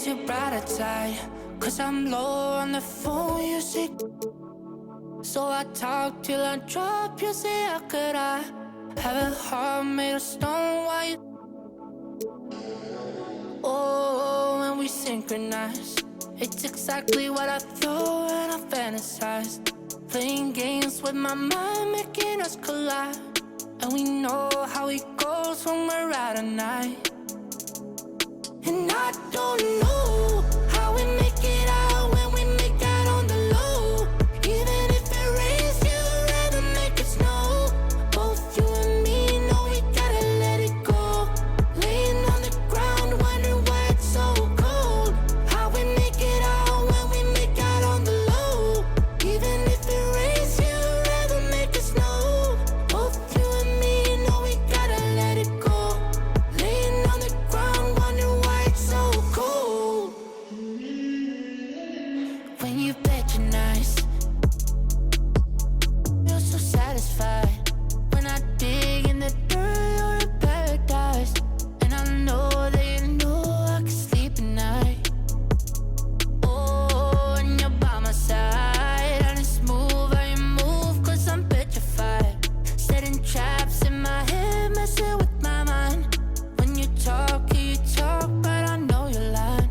your brighter side, 'cause I'm low on the phone, you see. So I talk till I drop, you say how could I have a heart made of stone while you. Oh, when we synchronize, it's exactly what I thought and I fantasized. Playing games with my mind, making us collide. And we know how it goes when we're out at night. And I don't know how we make it out when we make out on the low. Even if it rains, you'd rather make it snow. Both you and me know we gotta let it go. Laying on the ground, wondering why it's so cold. How we make it out when we make out on the low. Even if it rains, you'd rather make it snow. Both you and me know we gotta let it go. Laying on the ground, wondering why it's so cold. When you bet you're nice, you're so satisfied. When I dig in the dirt, you're in paradise. And I know that you know I can sleep at night. Oh, and you're by my side, and it's smooth how you move, 'cause I'm petrified. Setting traps in my head, messing with my mind. When you talk, but I know you're lying.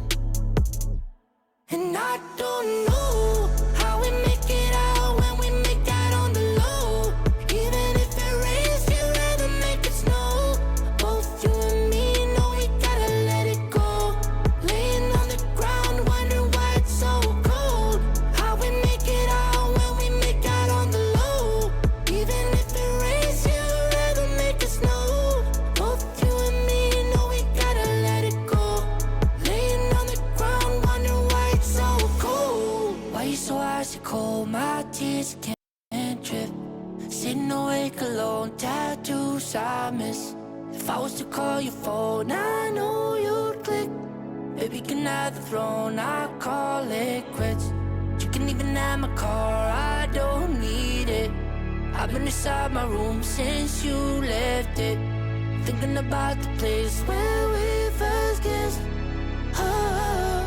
And I don't know how we make it out when we make out on the low. Even if it rains, you'd rather make it snow. Both you and me know we gotta let it go. Laying on the ground, wondering why it's so cold. How we make it out when we make out on the low. Even if it rains, you'd rather make it snow. Both you and me know we gotta let it go. Laying on the ground, wondering why it's so cold. Why you so icy cold? My tears can't drip. Sitting awake alone, tattoos I miss. If I was to call your phone, I know you'd click. Baby, can have the throne, I call it quits. You can even have my car, I don't need it. I've been inside my room since you left it, thinking about the place where we first kissed. Oh,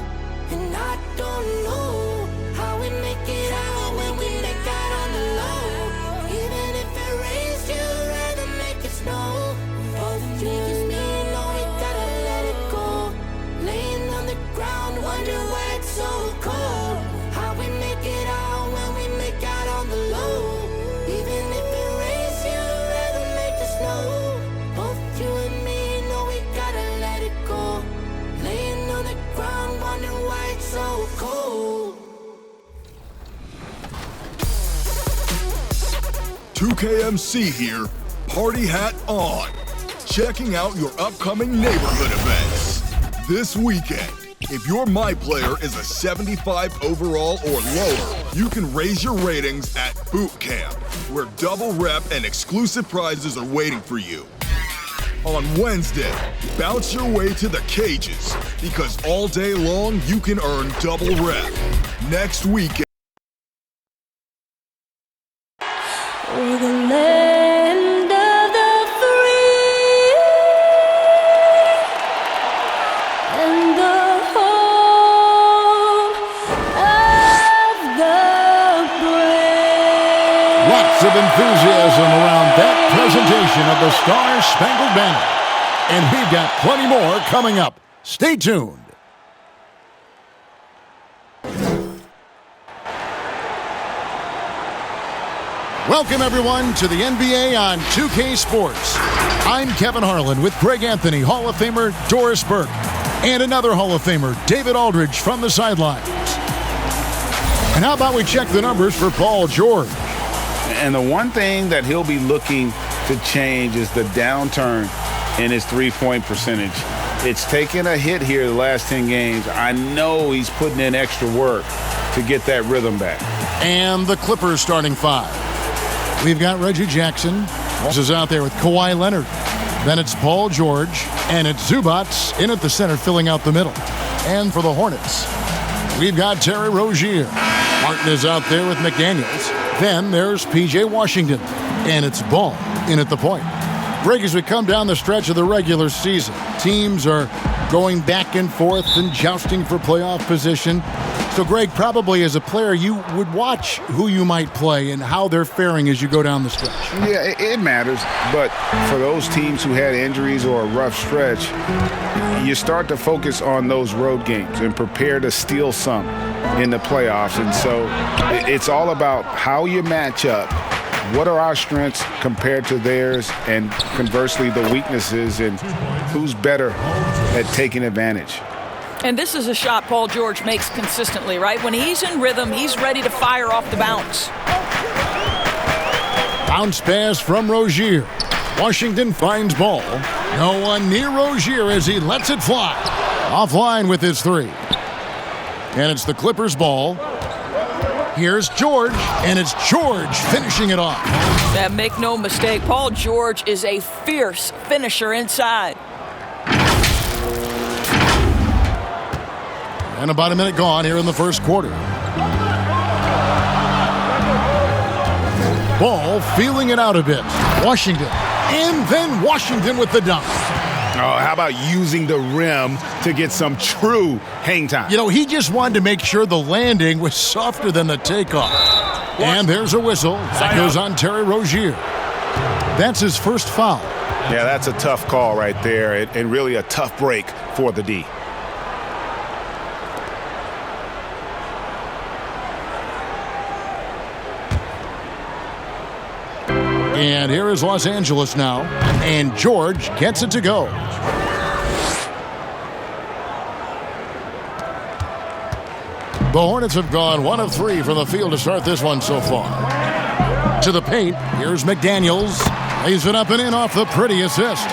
and I don't know how we make it out when we make out on the low. Even if it rains, you'd rather make it snow. Both you and me know we gotta let it go. Laying on the ground, wondering why it's so cold. How we make it out when we make out on the low. Even if it rains, you'd rather make it snow. Both you and me know we gotta let it go. Laying on the ground, wondering why it's so cold. 2KMC here, party hat on. Checking out your upcoming neighborhood events. This weekend, if your My Player is a 75 overall or lower, you can raise your ratings at Boot Camp, where double rep and exclusive prizes are waiting for you. On Wednesday, bounce your way to the cages, because all day long you can earn double rep. Next weekend, We're the land of the free and the home of the brave. Lots of enthusiasm around that presentation of the Star-Spangled Banner. And we've got plenty more coming up. Stay tuned. Welcome, everyone, to the NBA on 2K Sports. I'm Kevin Harlan with Greg Anthony, Hall of Famer Doris Burke, and another Hall of Famer, David Aldridge, from the sidelines. And how about we check the numbers for Paul George? And the one thing that he'll be looking to change is the downturn in his three-point percentage. It's taken a hit here the last 10 games. I know he's putting in extra work to get that rhythm back. And the Clippers starting five. We've got Reggie Jackson. This is out there with Kawhi Leonard. Then it's Paul George. And it's Zubats in at the center, filling out the middle. And for the Hornets, we've got Terry Rozier. Martin is out there with McDaniels. Then there's P.J. Washington. And it's Ball in at the point. Greg, as we come down the stretch of the regular season, teams are going back and forth and jousting for playoff position. So, Greg, probably as a player, you would watch who you might play and how they're faring as you go down the stretch. Yeah, it matters. But for those teams who had injuries or a rough stretch, you start to focus on those road games and prepare to steal some in the playoffs. And so it's all about how you match up. What are our strengths compared to theirs, and conversely the weaknesses, and who's better at taking advantage. And this is a shot Paul George makes consistently, right? When he's in rhythm, he's ready to fire off the bounce. Bounce pass from Rozier. Washington finds ball. No one near Rozier as he lets it fly. Offline with his three. And it's the Clippers' ball. Here's George, and it's George finishing it off. That make no mistake, Paul George is a fierce finisher inside. And about a minute gone here in the first quarter. Ball feeling it out a bit. Washington. And then Washington with the dunk. Oh, how about using the rim to get some true hang time? You know, he just wanted to make sure the landing was softer than the takeoff. And there's a whistle. That goes on Terry Rozier. That's his first foul. Yeah, that's a tough call right there, and really a tough break for the D. And here is Los Angeles now. And George gets it to go. The Hornets have gone 1 of 3 from the field to start this one so far. To the paint, here's McDaniels. Lays it up and in off the pretty assist.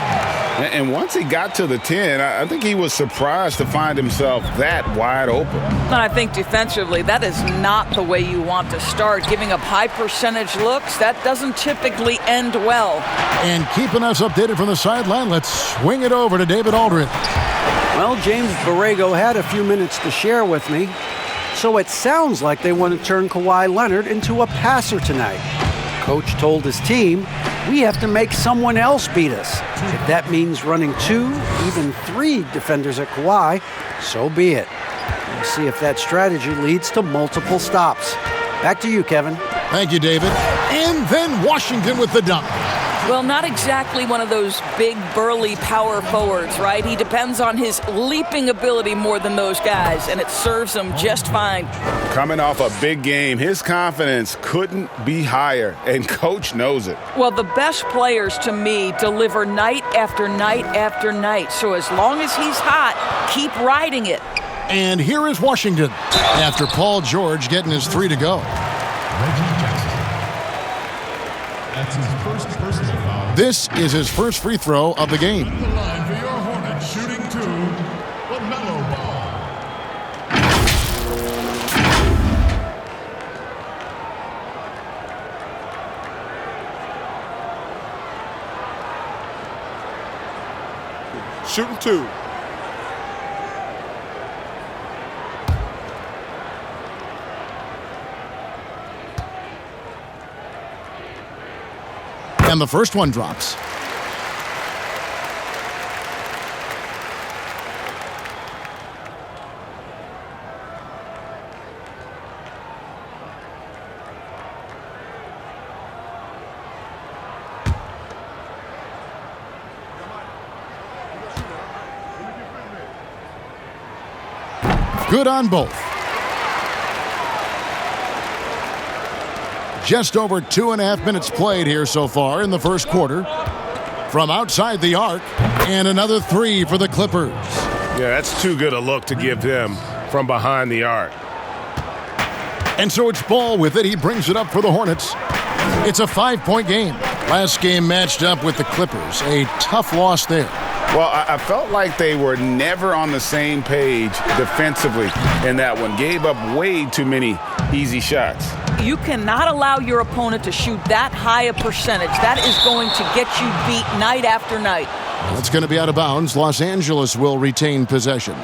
And once he got to the 10, I think he was surprised to find himself that wide open. And I think defensively, that is not the way you want to start. Giving up high percentage looks, that doesn't typically end well. And keeping us updated from the sideline, let's swing it over to David Aldridge. Well, James Borrego had a few minutes to share with me, so it sounds like they want to turn Kawhi Leonard into a passer tonight. Coach told his team, we have to make someone else beat us. If that means running 2, even 3 defenders at Kawhi, so be it. We'll see if that strategy leads to multiple stops. Back to you, Kevin. Thank you, David. And then Washington with the dunk. Well, not exactly one of those big, burly power forwards, right? He depends on his leaping ability more than those guys, and it serves him just fine. Coming off a big game, his confidence couldn't be higher, and Coach knows it. Well, the best players, to me, deliver night after night after night. So as long as he's hot, keep riding it. And here is Washington after Paul George getting his 3 to go. That's his first personal foul. This is his first free throw of the game. At the line for your Hornets, shooting 2, LaMelo Ball. Shooting 2. And the first one drops. Good on both. Just over 2.5 minutes played here so far in the first quarter. From outside the arc, and another 3 for the Clippers. Yeah, that's too good a look to give them from behind the arc. And so it's Ball with it. He brings it up for the Hornets. It's a 5-point game. Last game matched up with the Clippers. A tough loss there. Well, I felt like they were never on the same page defensively in that one. Gave up way too many easy shots. You cannot allow your opponent to shoot that high a percentage. That is going to get you beat night after night. That's going to be out of bounds. Los Angeles will retain possession.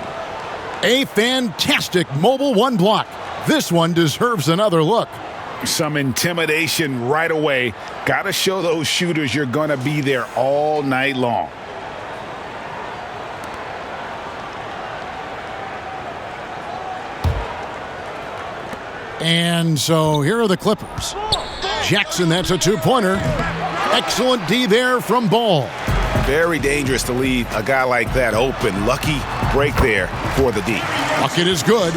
A fantastic mobile 1 block. This one deserves another look. Some intimidation right away. Got to show those shooters you're going to be there all night long. And so here are the Clippers. Jackson, that's a two-pointer. Excellent D there from Ball. Very dangerous to leave a guy like that open. Lucky break there for the D. Bucket is good.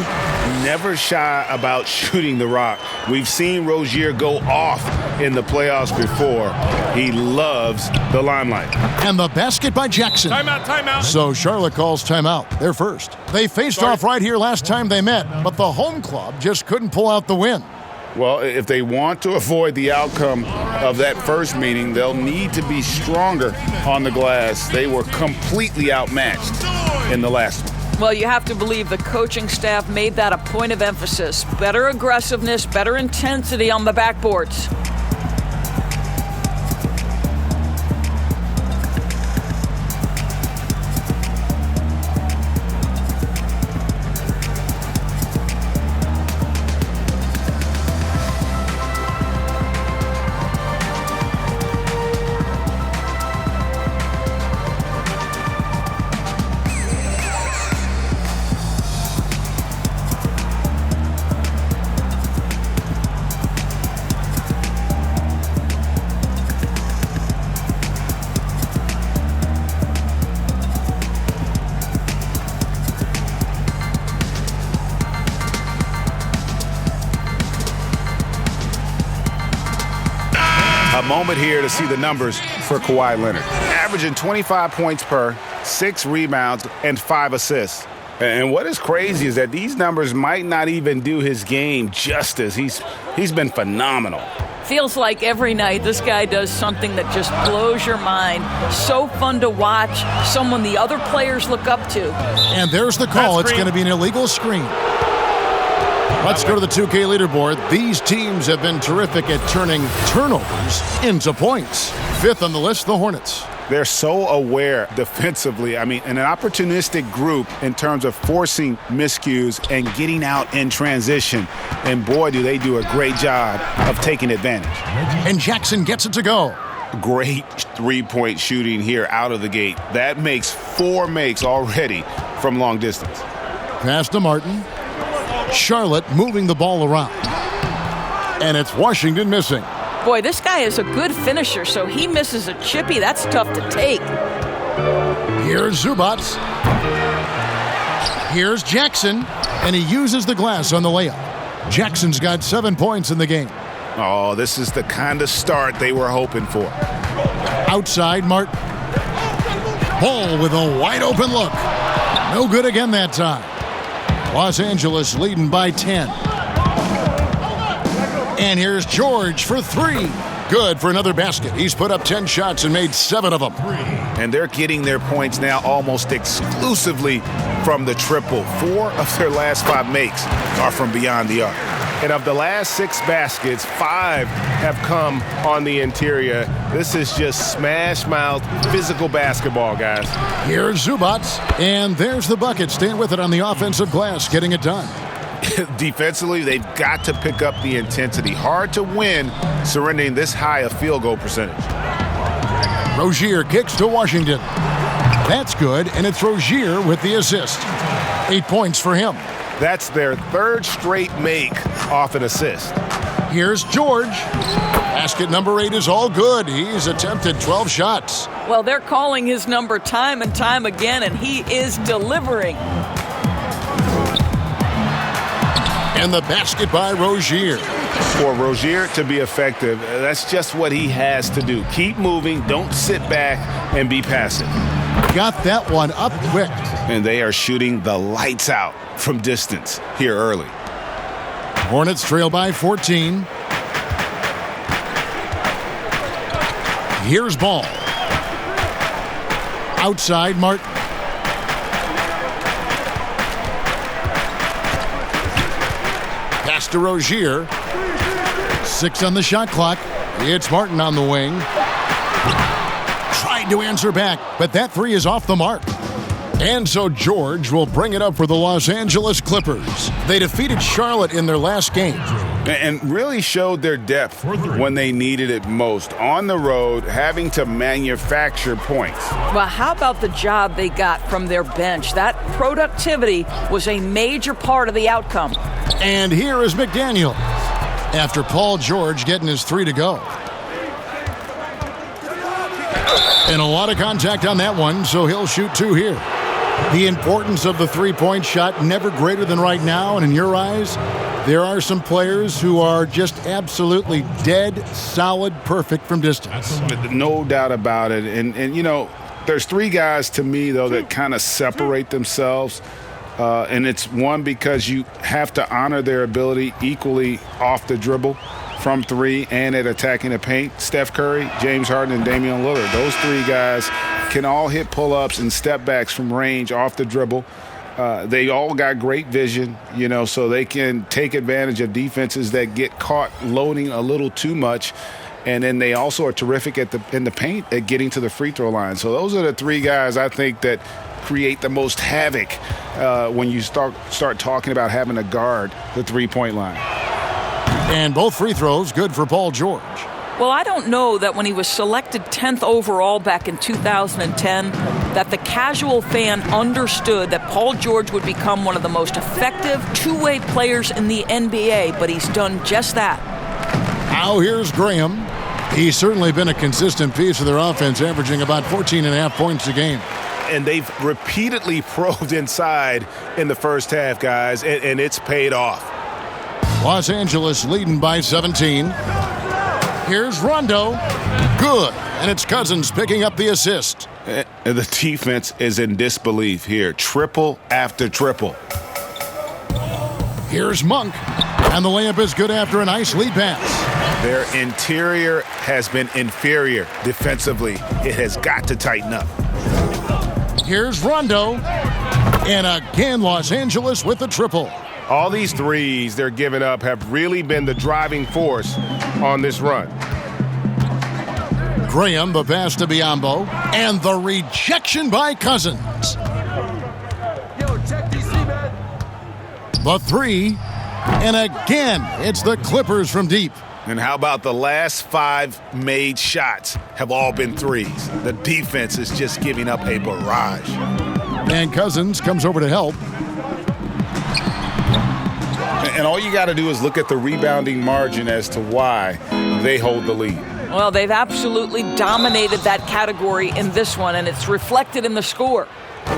Never shy about shooting the rock. We've seen Rozier go off in the playoffs before. He loves the limelight. And the basket by Jackson. Timeout. So Charlotte calls timeout. They're first. They faced off right here last time they met, but the home club just couldn't pull out the win. Well, if they want to avoid the outcome of that first meeting, they'll need to be stronger on the glass. They were completely outmatched in the last one. Well, you have to believe the coaching staff made that a point of emphasis. Better aggressiveness, better intensity on the backboards. A moment here to see the numbers for Kawhi Leonard. Averaging 25 points per, 6 rebounds, and 5 assists. And what is crazy is that these numbers might not even do his game justice. He's been phenomenal. Feels like every night this guy does something that just blows your mind. So fun to watch, someone the other players look up to. And there's the call. It's going to be an illegal screen. Let's go to the 2K leaderboard. These teams have been terrific at turning turnovers into points. Fifth on the list, the Hornets. They're so aware defensively. I mean, an opportunistic group in terms of forcing miscues and getting out in transition. And boy, do they do a great job of taking advantage. And Jackson gets it to go. Great three-point shooting here out of the gate. That makes 4 makes already from long distance. Pass to Martin. Charlotte moving the ball around. And it's Washington missing. Boy, this guy is a good finisher, so he misses a chippy. That's tough to take. Here's Zubac. Here's Jackson, and he uses the glass on the layup. Jackson's got 7 points in the game. Oh, this is the kind of start they were hoping for. Outside, Martin. Ball with a wide open look. No good again that time. Los Angeles leading by 10. And here's George for 3. Good for another basket. He's put up 10 shots and made 7 of them. And they're getting their points now almost exclusively from the triple. 4 of their last 5 makes are from beyond the arc. And of the last 6 baskets, 5 have come on the interior. This is just smash-mouth physical basketball, guys. Here's Zubac, and there's the bucket. Staying with it on the offensive glass, getting it done. Defensively, they've got to pick up the intensity. Hard to win surrendering this high a field goal percentage. Rozier kicks to Washington. That's good, and it's Rozier with the assist. 8 points for him. That's their 3rd straight make off an assist. Here's George. Basket number 8 is all good. He's attempted 12 shots. Well, they're calling his number time and time again, and he is delivering. And the basket by Rozier. For Rozier to be effective, that's just what he has to do. Keep moving, don't sit back and be passive. Got that one up quick. And they are shooting the lights out from distance here early. Hornets trail by 14. Here's Ball. Outside, Martin. Pass to Rozier. 6 on the shot clock. It's Martin on the wing. Tried to answer back, but that 3 is off the mark. And so George will bring it up for the Los Angeles Clippers. They defeated Charlotte in their last game, And really showed their depth when they needed it most. On the road, having to manufacture points. Well, how about the job they got from their bench? That productivity was a major part of the outcome. And here is McDaniel after Paul George getting his 3 to go. And a lot of contact on that one, so he'll shoot 2 here. The importance of the three-point shot never greater than right now, and in your eyes, there are some players who are just absolutely dead, solid, perfect from distance. No doubt about it. And you know, there's 3 guys to me, though, that kind of separate themselves. And it's one, because you have to honor their ability equally off the dribble, from 3, and at attacking the paint. Steph Curry, James Harden, and Damian Lillard. Those 3 guys can all hit pull-ups and step-backs from range off the dribble. They all got great vision, you know, so they can take advantage of defenses that get caught loading a little too much. And then they also are terrific in the paint at getting to the free throw line. So those are the 3 guys I think that create the most havoc when you start talking about having to guard the three-point line. And both free throws good for Paul George. Well, I don't know that when he was selected 10th overall back in 2010, that the casual fan understood that Paul George would become one of the most effective two-way players in the NBA, but he's done just that. Now here's Graham. He's certainly been a consistent piece of their offense, averaging about 14.5 points a game. And they've repeatedly probed inside in the first half, guys, and it's paid off. Los Angeles leading by 17. Here's Rondo. Good. And it's Cousins picking up the assist. And the defense is in disbelief here. Triple after triple. Here's Monk. And the layup is good after a nice lead pass. Their interior has been inferior defensively. It has got to tighten up. Here's Rondo. And again, Los Angeles with the triple. All these threes they're giving up have really been the driving force on this run. Graham, the pass to Biyombo, and the rejection by Cousins. The 3, and again, it's the Clippers from deep. And how about the last 5 made shots have all been threes? The defense is just giving up a barrage. And Cousins comes over to help. And all you got to do is look at the rebounding margin as to why they hold the lead. Well, they've absolutely dominated that category in this one, and it's reflected in the score.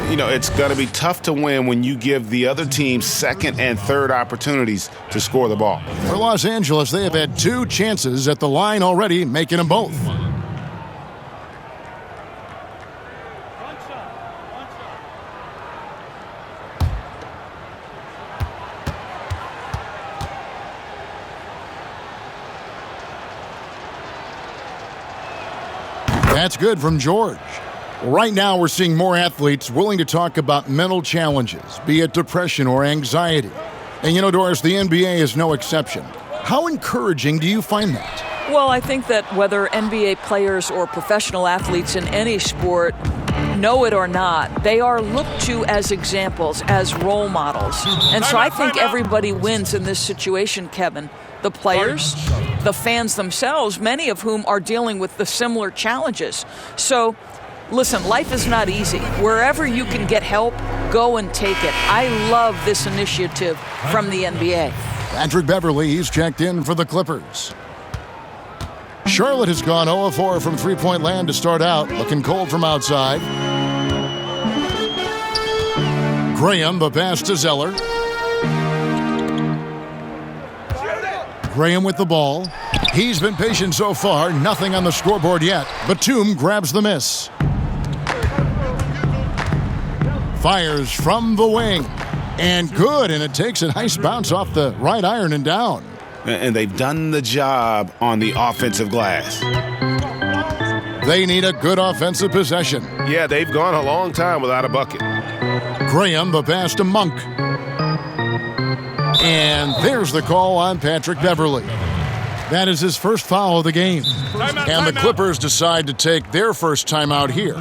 You know, it's going to be tough to win when you give the other team second and third opportunities to score the ball. For Los Angeles, they have had 2 chances at the line already, making them both. That's good from George. Right now, we're seeing more athletes willing to talk about mental challenges, be it depression or anxiety. And you know, Doris, the NBA is no exception. How encouraging do you find that? Well, I think that whether NBA players or professional athletes in any sport know it or not, they are looked to as examples, as role models. And so I think everybody wins in this situation, Kevin. The players, the fans themselves, many of whom are dealing with the similar challenges. So, listen, life is not easy. Wherever you can get help, go and take it. I love this initiative from the NBA. Patrick Beverley, he's checked in for the Clippers. Charlotte has gone 0-4 from three-point land to start out, looking cold from outside. Graham, the pass to Zeller. Graham with the ball. He's been patient so far, nothing on the scoreboard yet. Batum grabs the miss. Fires from the wing. And good, and it takes a nice bounce off the right iron and down. And they've done the job on the offensive glass. They need a good offensive possession. Yeah, they've gone a long time without a bucket. Graham, the pass to Monk. And there's the call on Patrick Beverley. That is his first foul of the game. And the Clippers decide to take their first timeout here.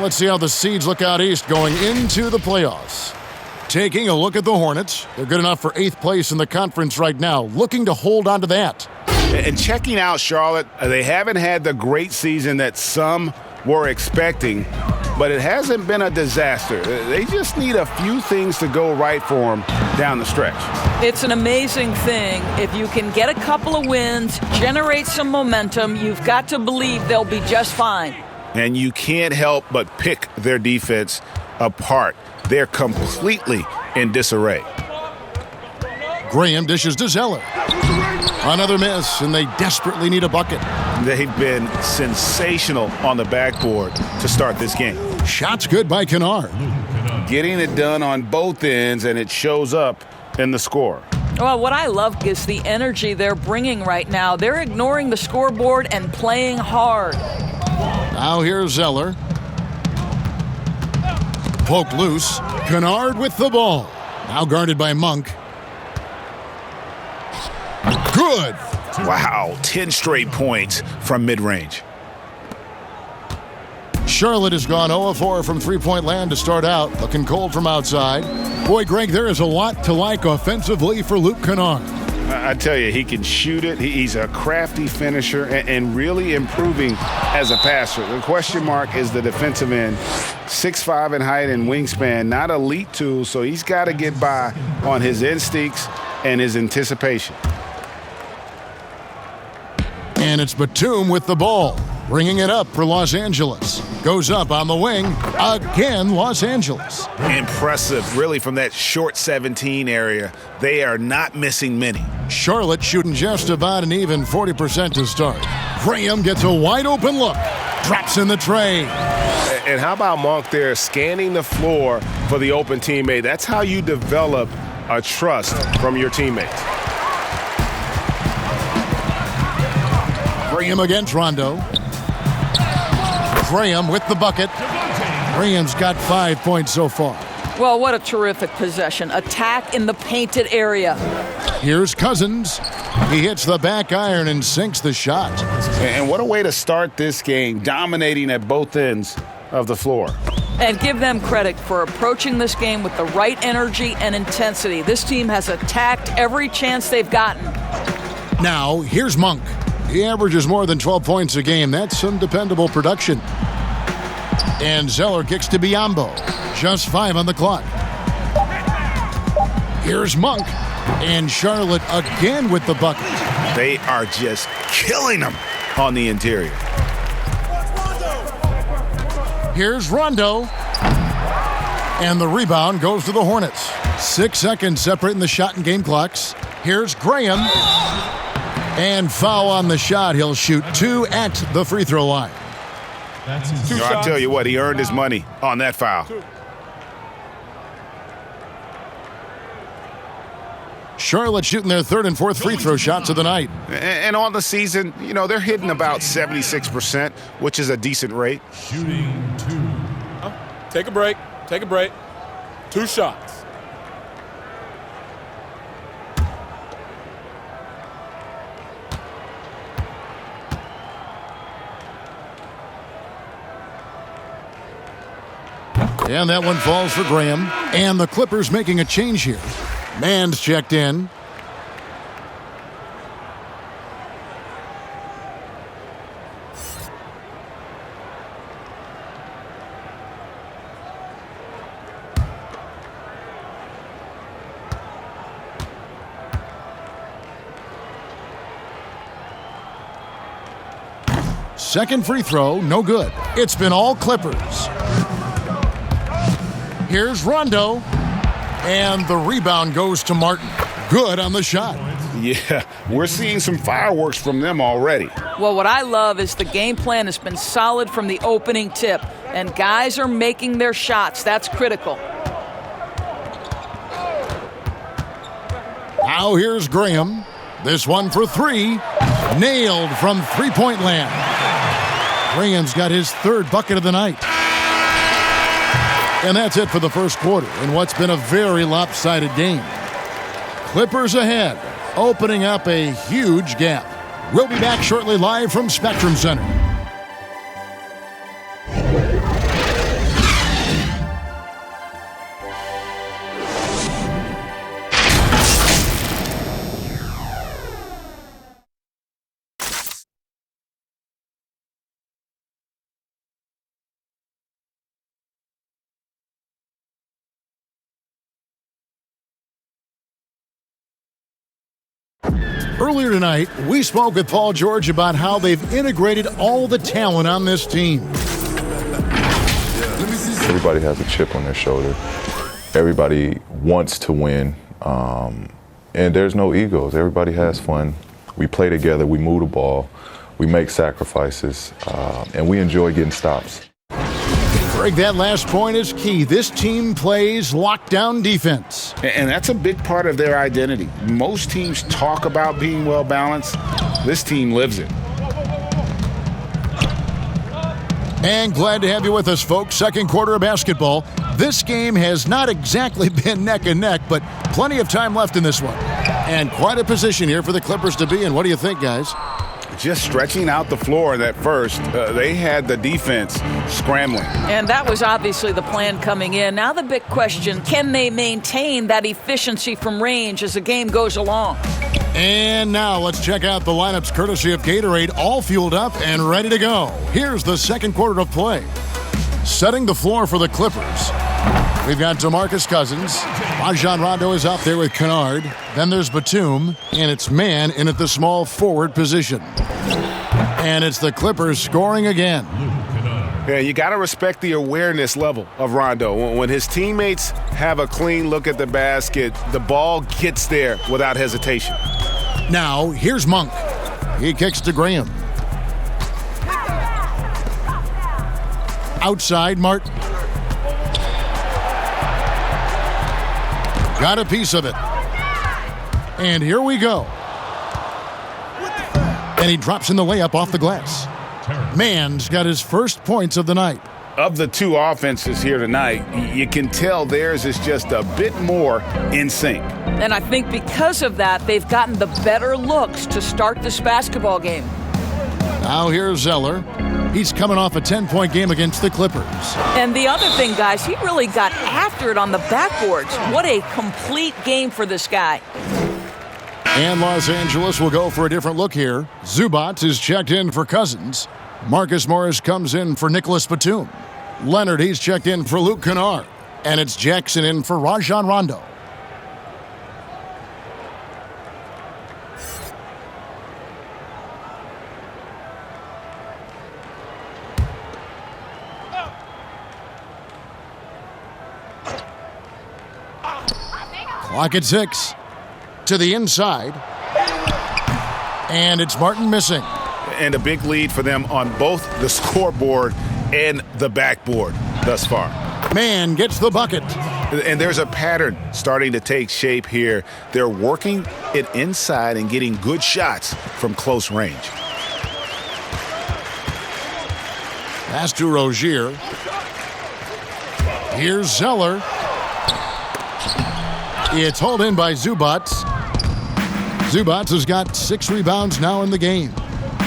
let's see how the seeds look out east going into the playoffs. Taking a look at the Hornets. They're good enough for 8th place in the conference right now, looking to hold on to that. And checking out Charlotte, they haven't had the great season that some were expecting, but it hasn't been a disaster. They just need a few things to go right for them down the stretch. It's an amazing thing. If you can get a couple of wins, generate some momentum, you've got to believe they'll be just fine. And you can't help but pick their defense apart. They're completely in disarray. Graham dishes to Zeller. Another miss, and they desperately need a bucket. They've been sensational on the backboard to start this game. Shots good by Kennard. Getting it done on both ends, and it shows up in the score. Well, what I love is the energy they're bringing right now. They're ignoring the scoreboard and playing hard. Now here's Zeller. Poked loose. Kennard with the ball. Now guarded by Monk. Good. Wow, 10 straight points from mid-range. Charlotte has gone 0-4 from three-point land to start out. Looking cold from outside. Boy, Greg, there is a lot to like offensively for Luke Kennard. I tell you, he can shoot it. He's a crafty finisher and really improving as a passer. The question mark is the defensive end. 6'5" in height and wingspan, not elite tools, so he's got to get by on his instincts and his anticipation. And it's Batum with the ball, bringing it up for Los Angeles. Goes up on the wing. Again, Los Angeles. Impressive, really, from that short 17 area. They are not missing many. Charlotte shooting just about an even 40% to start. Graham gets a wide open look. Drops in the tray. And how about Monk there scanning the floor for the open teammate? That's how you develop a trust from your teammates. Graham against Rondo. Graham with the bucket. Graham's got 5 points so far. Well, what a terrific possession. Attack in the painted area. Here's Cousins. He hits the back iron and sinks the shot. And what a way to start this game, dominating at both ends of the floor. And give them credit for approaching this game with the right energy and intensity. This team has attacked every chance they've gotten. Now, here's Monk. He averages more than 12 points a game. That's some dependable production. And Zeller kicks to Biyombo. Just 5 on the clock. Here's Monk. And Charlotte again with the bucket. They are just killing them on the interior. Here's Rondo. And the rebound goes to the Hornets. 6 seconds separating the shot and game clocks. Here's Graham. And foul on the shot. He'll shoot 2 at the free throw line. I tell you what, he earned his money on that foul. Charlotte shooting their 3rd and 4th free throw shots of the night. And on the season, you know, they're hitting about 76%, which is a decent rate. Shooting 2. Take a break. Take a break. 2 shots. And that one falls for Graham. And the Clippers making a change here. Mann's checked in. Second free throw, no good. It's been all Clippers. Here's Rondo. And the rebound goes to Martin. Good on the shot. Yeah, we're seeing some fireworks from them already. Well, what I love is the game plan has been solid from the opening tip. And guys are making their shots. That's critical. Now here's Graham. This one for 3. Nailed from three-point land. Graham's got his 3rd bucket of the night. And that's it for the first quarter in what's been a very lopsided game. Clippers ahead, opening up a huge gap. We'll be back shortly live from Spectrum Center. Earlier tonight, we spoke with Paul George about how they've integrated all the talent on this team. Everybody has a chip on their shoulder. Everybody wants to win, and there's no egos. Everybody has fun. We play together, we move the ball, we make sacrifices, and we enjoy getting stops. Greg, that last point is key. This team plays lockdown defense. And that's a big part of their identity. Most teams talk about being well-balanced. This team lives it. And glad to have you with us, folks. Second quarter of basketball. This game has not exactly been neck and neck, but plenty of time left in this one. And quite a position here for the Clippers to be in. What do you think, guys? Just stretching out the floor that first, they had the defense scrambling. And that was obviously the plan coming in. Now the big question, can they maintain that efficiency from range as the game goes along? And now let's check out the lineups courtesy of Gatorade, all fueled up and ready to go. Here's the second quarter of play. Setting the floor for the Clippers, we've got DeMarcus Cousins. Rajon Rondo is out there with Kennard. Then there's Batum, and it's Man in at the small forward position. And it's the Clippers scoring again. Yeah, you got to respect the awareness level of Rondo. When his teammates have a clean look at the basket, the ball gets there without hesitation. Now, here's Monk. He kicks to Graham. Outside, Martin. Got a piece of it. And here we go. And he drops in the layup off the glass. Man's got his first points of the night. Of the two offenses here tonight, you can tell theirs is just a bit more in sync. And I think because of that, they've gotten the better looks to start this basketball game. Now here's Zeller. He's coming off a 10-point game against the Clippers. And the other thing, guys, he really got after it on the backboards. What a complete game for this guy. And Los Angeles will go for a different look here. Zubac is checked in for Cousins. Marcus Morris comes in for Nicholas Batum. Leonard, he's checked in for Luke Kennard. And it's Jackson in for Rajon Rondo. Clock at 6. To the inside. And it's Martin missing. And a big lead for them on both the scoreboard and the backboard thus far. Man gets the bucket. And there's a pattern starting to take shape here. They're working it inside and getting good shots from close range. Pass to Rozier. Here's Zeller. It's hauled in by Zubac. Zubac has got 6 rebounds now in the game.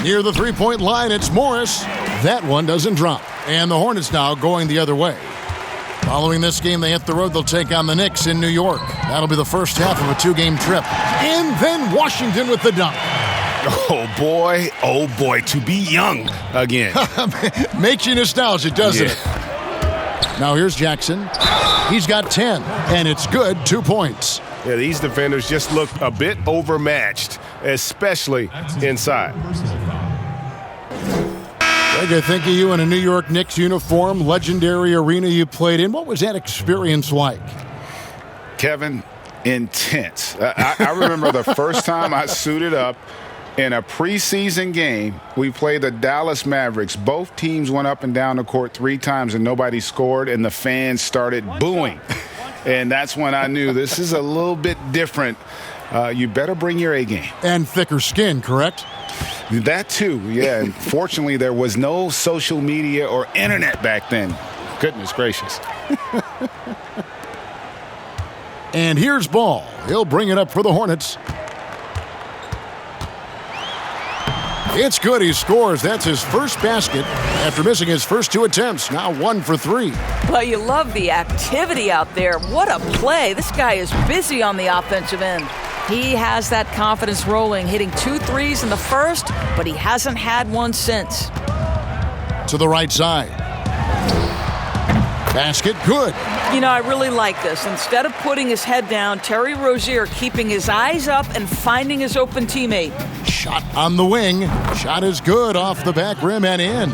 Near the three-point line, it's Morris. That one doesn't drop. And the Hornets now going the other way. Following this game, they hit the road. They'll take on the Knicks in New York. That'll be the first half of a 2-game trip. And then Washington with the dunk. Oh, boy, to be young again. Makes you nostalgic, doesn't it? Now here's Jackson. He's got 10, and it's good, 2 points. Yeah, these defenders just look a bit overmatched, especially inside. Greg, I think of you in a New York Knicks uniform, legendary arena you played in. What was that experience like? Kevin, intense. I remember the first time I suited up in a preseason game. We played the Dallas Mavericks. Both teams went up and down the court 3 times and nobody scored, and the fans started booing. And that's when I knew this is a little bit different. You better bring your A game. And thicker skin, correct? That too, yeah. And fortunately, there was no social media or internet back then. Goodness gracious. And here's Ball. He'll bring it up for the Hornets. It's good. He scores. That's his first basket after missing his first 2 attempts. Now 1 for 3. Well, you love the activity out there. What a play. This guy is busy on the offensive end. He has that confidence rolling, hitting 2 threes in the first, but he hasn't had one since. To the right side. Basket good. You know, I really like this. Instead of putting his head down, Terry Rozier keeping his eyes up and finding his open teammate. Shot on the wing. Shot is good off the back rim and in.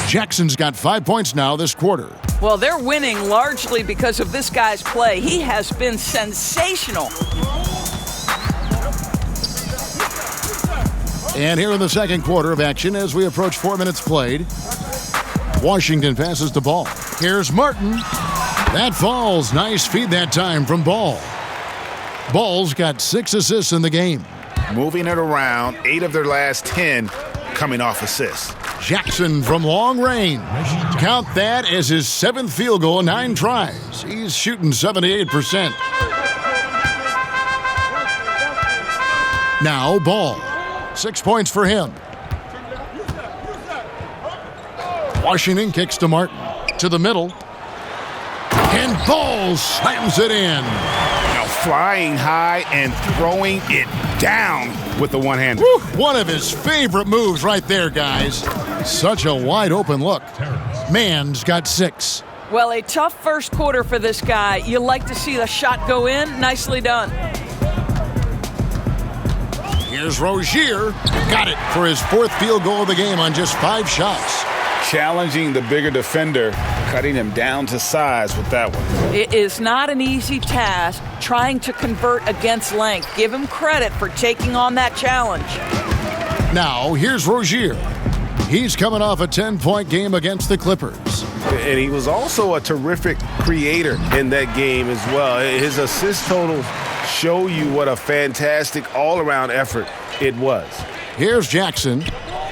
Jackson's got 5 points now this quarter. Well, they're winning largely because of this guy's play. He has been sensational. And here in the second quarter of action as we approach 4 minutes played, Washington passes the ball. Here's Martin. That falls. Nice feed that time from Ball. Ball's got 6 assists in the game. Moving it around, 8 of their last 10 coming off assists. Jackson from long range. Count that as his 7th field goal in 9 tries. He's shooting 78%. Now Ball. 6 points for him. Washington kicks to Martin. To the middle. And Ball slams it in. Now flying high and throwing it down with the one-hander. One of his favorite moves right there, guys. Such a wide open look. Man's got 6. Well, a tough first quarter for this guy. You like to see the shot go in. Nicely done. Here's Rozier. Got it for his 4th field goal of the game on just 5 shots. Challenging the bigger defender, cutting him down to size with that one. It is not an easy task trying to convert against length. Give him credit for taking on that challenge. Now, here's Rozier. He's coming off a 10-point game against the Clippers. And he was also a terrific creator in that game as well. His assist totals show you what a fantastic all-around effort it was. Here's Jackson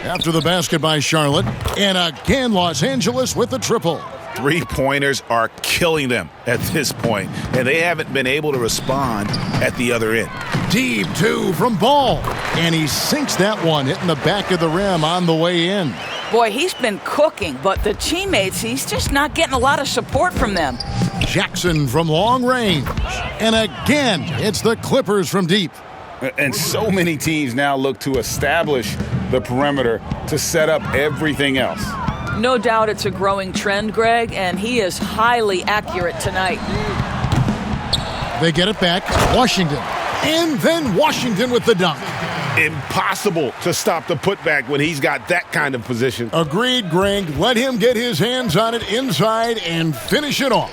after the basket by Charlotte. And again, Los Angeles with the triple. 3-pointers are killing them at this point, and they haven't been able to respond at the other end. Deep 2 from Ball. And he sinks that one, hitting the back of the rim on the way in. Boy, he's been cooking, but the teammates, he's just not getting a lot of support from them. Jackson from long range. And again, it's the Clippers from deep. And so many teams now look to establish the perimeter to set up everything else. No doubt it's a growing trend, Greg, and he is highly accurate tonight. They get it back. Washington. And then Washington with the dunk. Impossible to stop the putback when he's got that kind of position. Agreed, Greg. Let him get his hands on it inside and finish it off.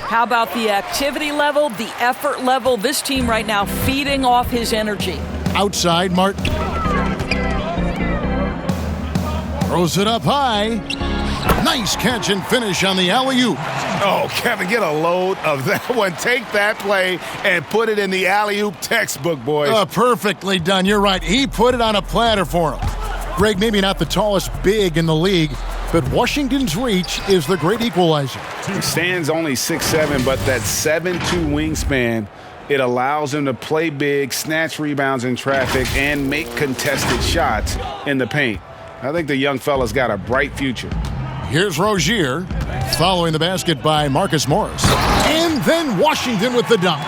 How about the activity level, the effort level? This team right now feeding off his energy. Outside, Martin. Throws it up high. Nice catch and finish on the alley-oop. Oh, Kevin, get a load of that one. Take that play and put it in the alley-oop textbook, boys. Perfectly done. You're right. He put it on a platter for him. Greg, maybe not the tallest big in the league, but Washington's reach is the great equalizer. He stands only 6'7", but that 7'2" wingspan, it allows him to play big, snatch rebounds in traffic, and make contested shots in the paint. I think the young fella's got a bright future. Here's Rozier, following the basket by Marcus Morris. And then Washington with the dunk.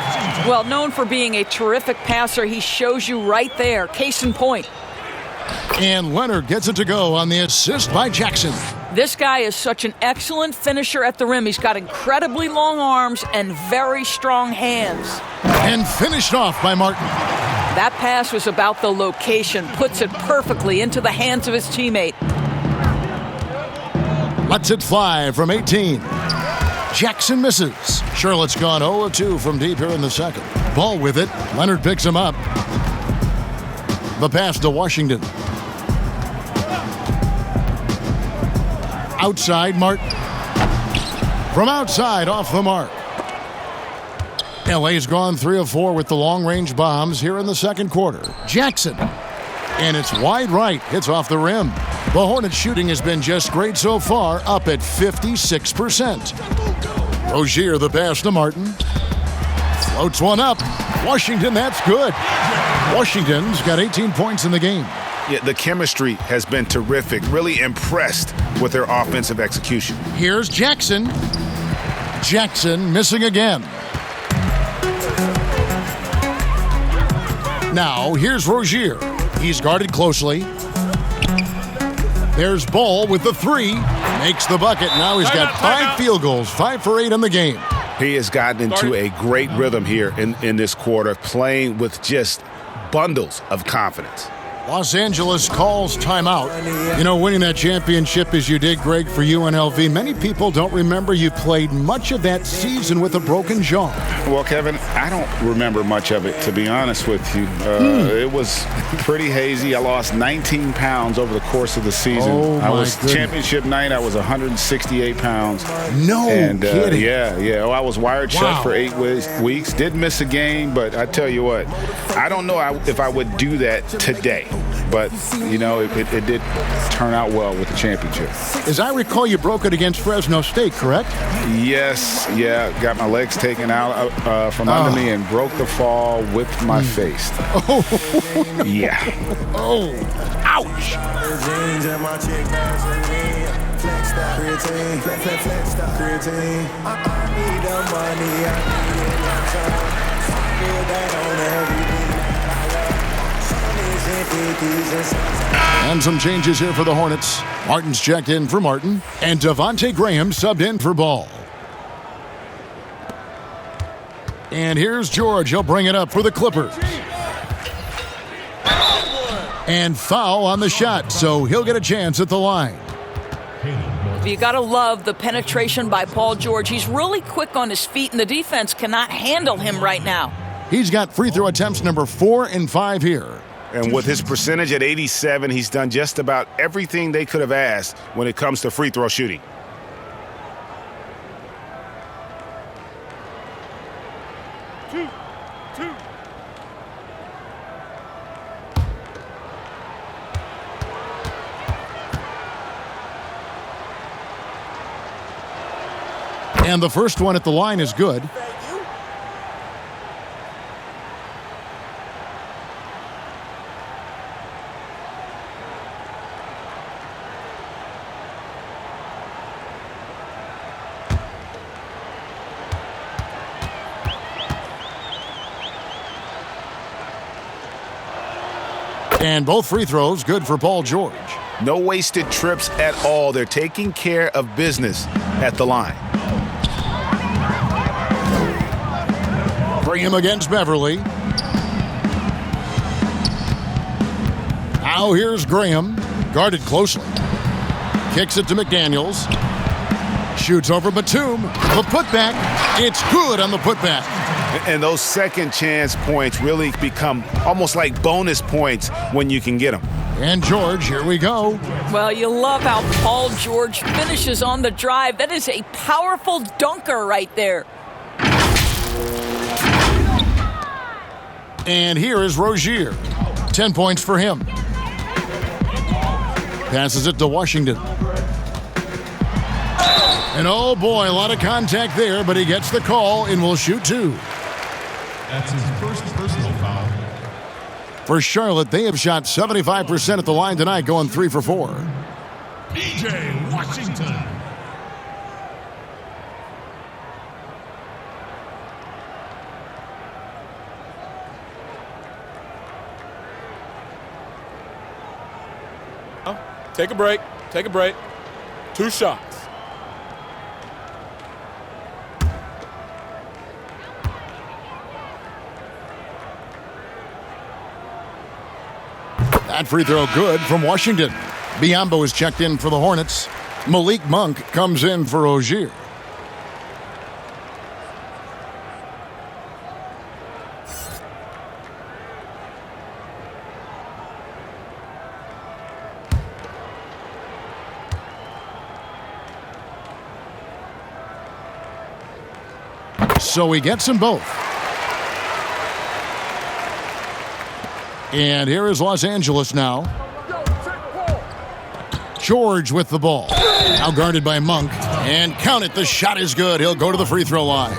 Well, known for being a terrific passer, he shows you right there. Case in point. And Leonard gets it to go on the assist by Jackson. This guy is such an excellent finisher at the rim. He's got incredibly long arms and very strong hands. And finished off by Martin. That pass was about the location, puts it perfectly into the hands of his teammate. Lets it fly from 18. Jackson misses. Charlotte's gone 0 of 2 from deep here in the second. Ball with it. Leonard picks him up. The pass to Washington. Outside, Martin. From outside, off the mark. LA's gone 3 of 4 with the long-range bombs here in the second quarter. Jackson. And it's wide right. Hits off the rim. The Hornets shooting has been just great so far, up at 56%. Rozier, the pass to Martin. Floats one up. Washington, that's good. Washington's got 18 points in the game. Yeah, the chemistry has been terrific. Really impressed with their offensive execution. Here's Jackson. Jackson missing again. Now, here's Rozier. He's guarded closely. There's Ball with the 3. Makes the bucket. Now he's got 5 field goals, 5 for 8 in the game. He has gotten into a great rhythm here in this quarter, playing with just bundles of confidence. Los Angeles calls timeout. You know, winning that championship as you did, Greg, for UNLV, many people don't remember you played much of that season with a broken jaw. Well, Kevin, I don't remember much of it, to be honest with you. It was pretty hazy. I lost 19 pounds over the course of the season. Championship night, I was 168 pounds. No kidding. Yeah. I was wired shut for 8 weeks. Did miss a game, but I tell you what, I don't know if I would do that today. But, you know, it did turn out well with the championship. As I recall, you broke it against Fresno State, correct? Yes, got my legs taken out from under me and broke the fall with my face. Oh. Yeah. Oh, ouch. And some changes here for the Hornets. Martin's checked in for Martin, and Devontae Graham subbed in for Ball. And here's George. He'll bring it up for the Clippers. And foul on the shot, so he'll get a chance at the line. You got to love the penetration by Paul George. He's really quick on his feet, and the defense cannot handle him right now. He's got free throw attempts number 4 and 5 here. And with his percentage at 87, he's done just about everything they could have asked when it comes to free throw shooting. And the first one at the line is good. And both free throws good for Paul George. No wasted trips at all. They're taking care of business at the line. Bring him against Beverly. Now here's Graham, guarded closely. Kicks it to McDaniels. Shoots over Batum. The putback. It's good on the putback. And those second chance points really become almost like bonus points when you can get them. And George, here we go. Well, you love how Paul George finishes on the drive. That is a powerful dunker right there. And here is Rozier. 10 points for him. Passes it to Washington. And oh boy, a lot of contact there, but he gets the call and will shoot 2. That's his first personal foul. For Charlotte, they have shot 75% at the line tonight, going 3 for 4. DJ Washington. Take a break. Take a break. 2 shots. That free throw good from Washington. Biombo is checked in for the Hornets. Malik Monk comes in for Rozier. So he gets them both. And here is Los Angeles now. George with the ball. Now guarded by Monk. And count it, the shot is good. He'll go to the free throw line.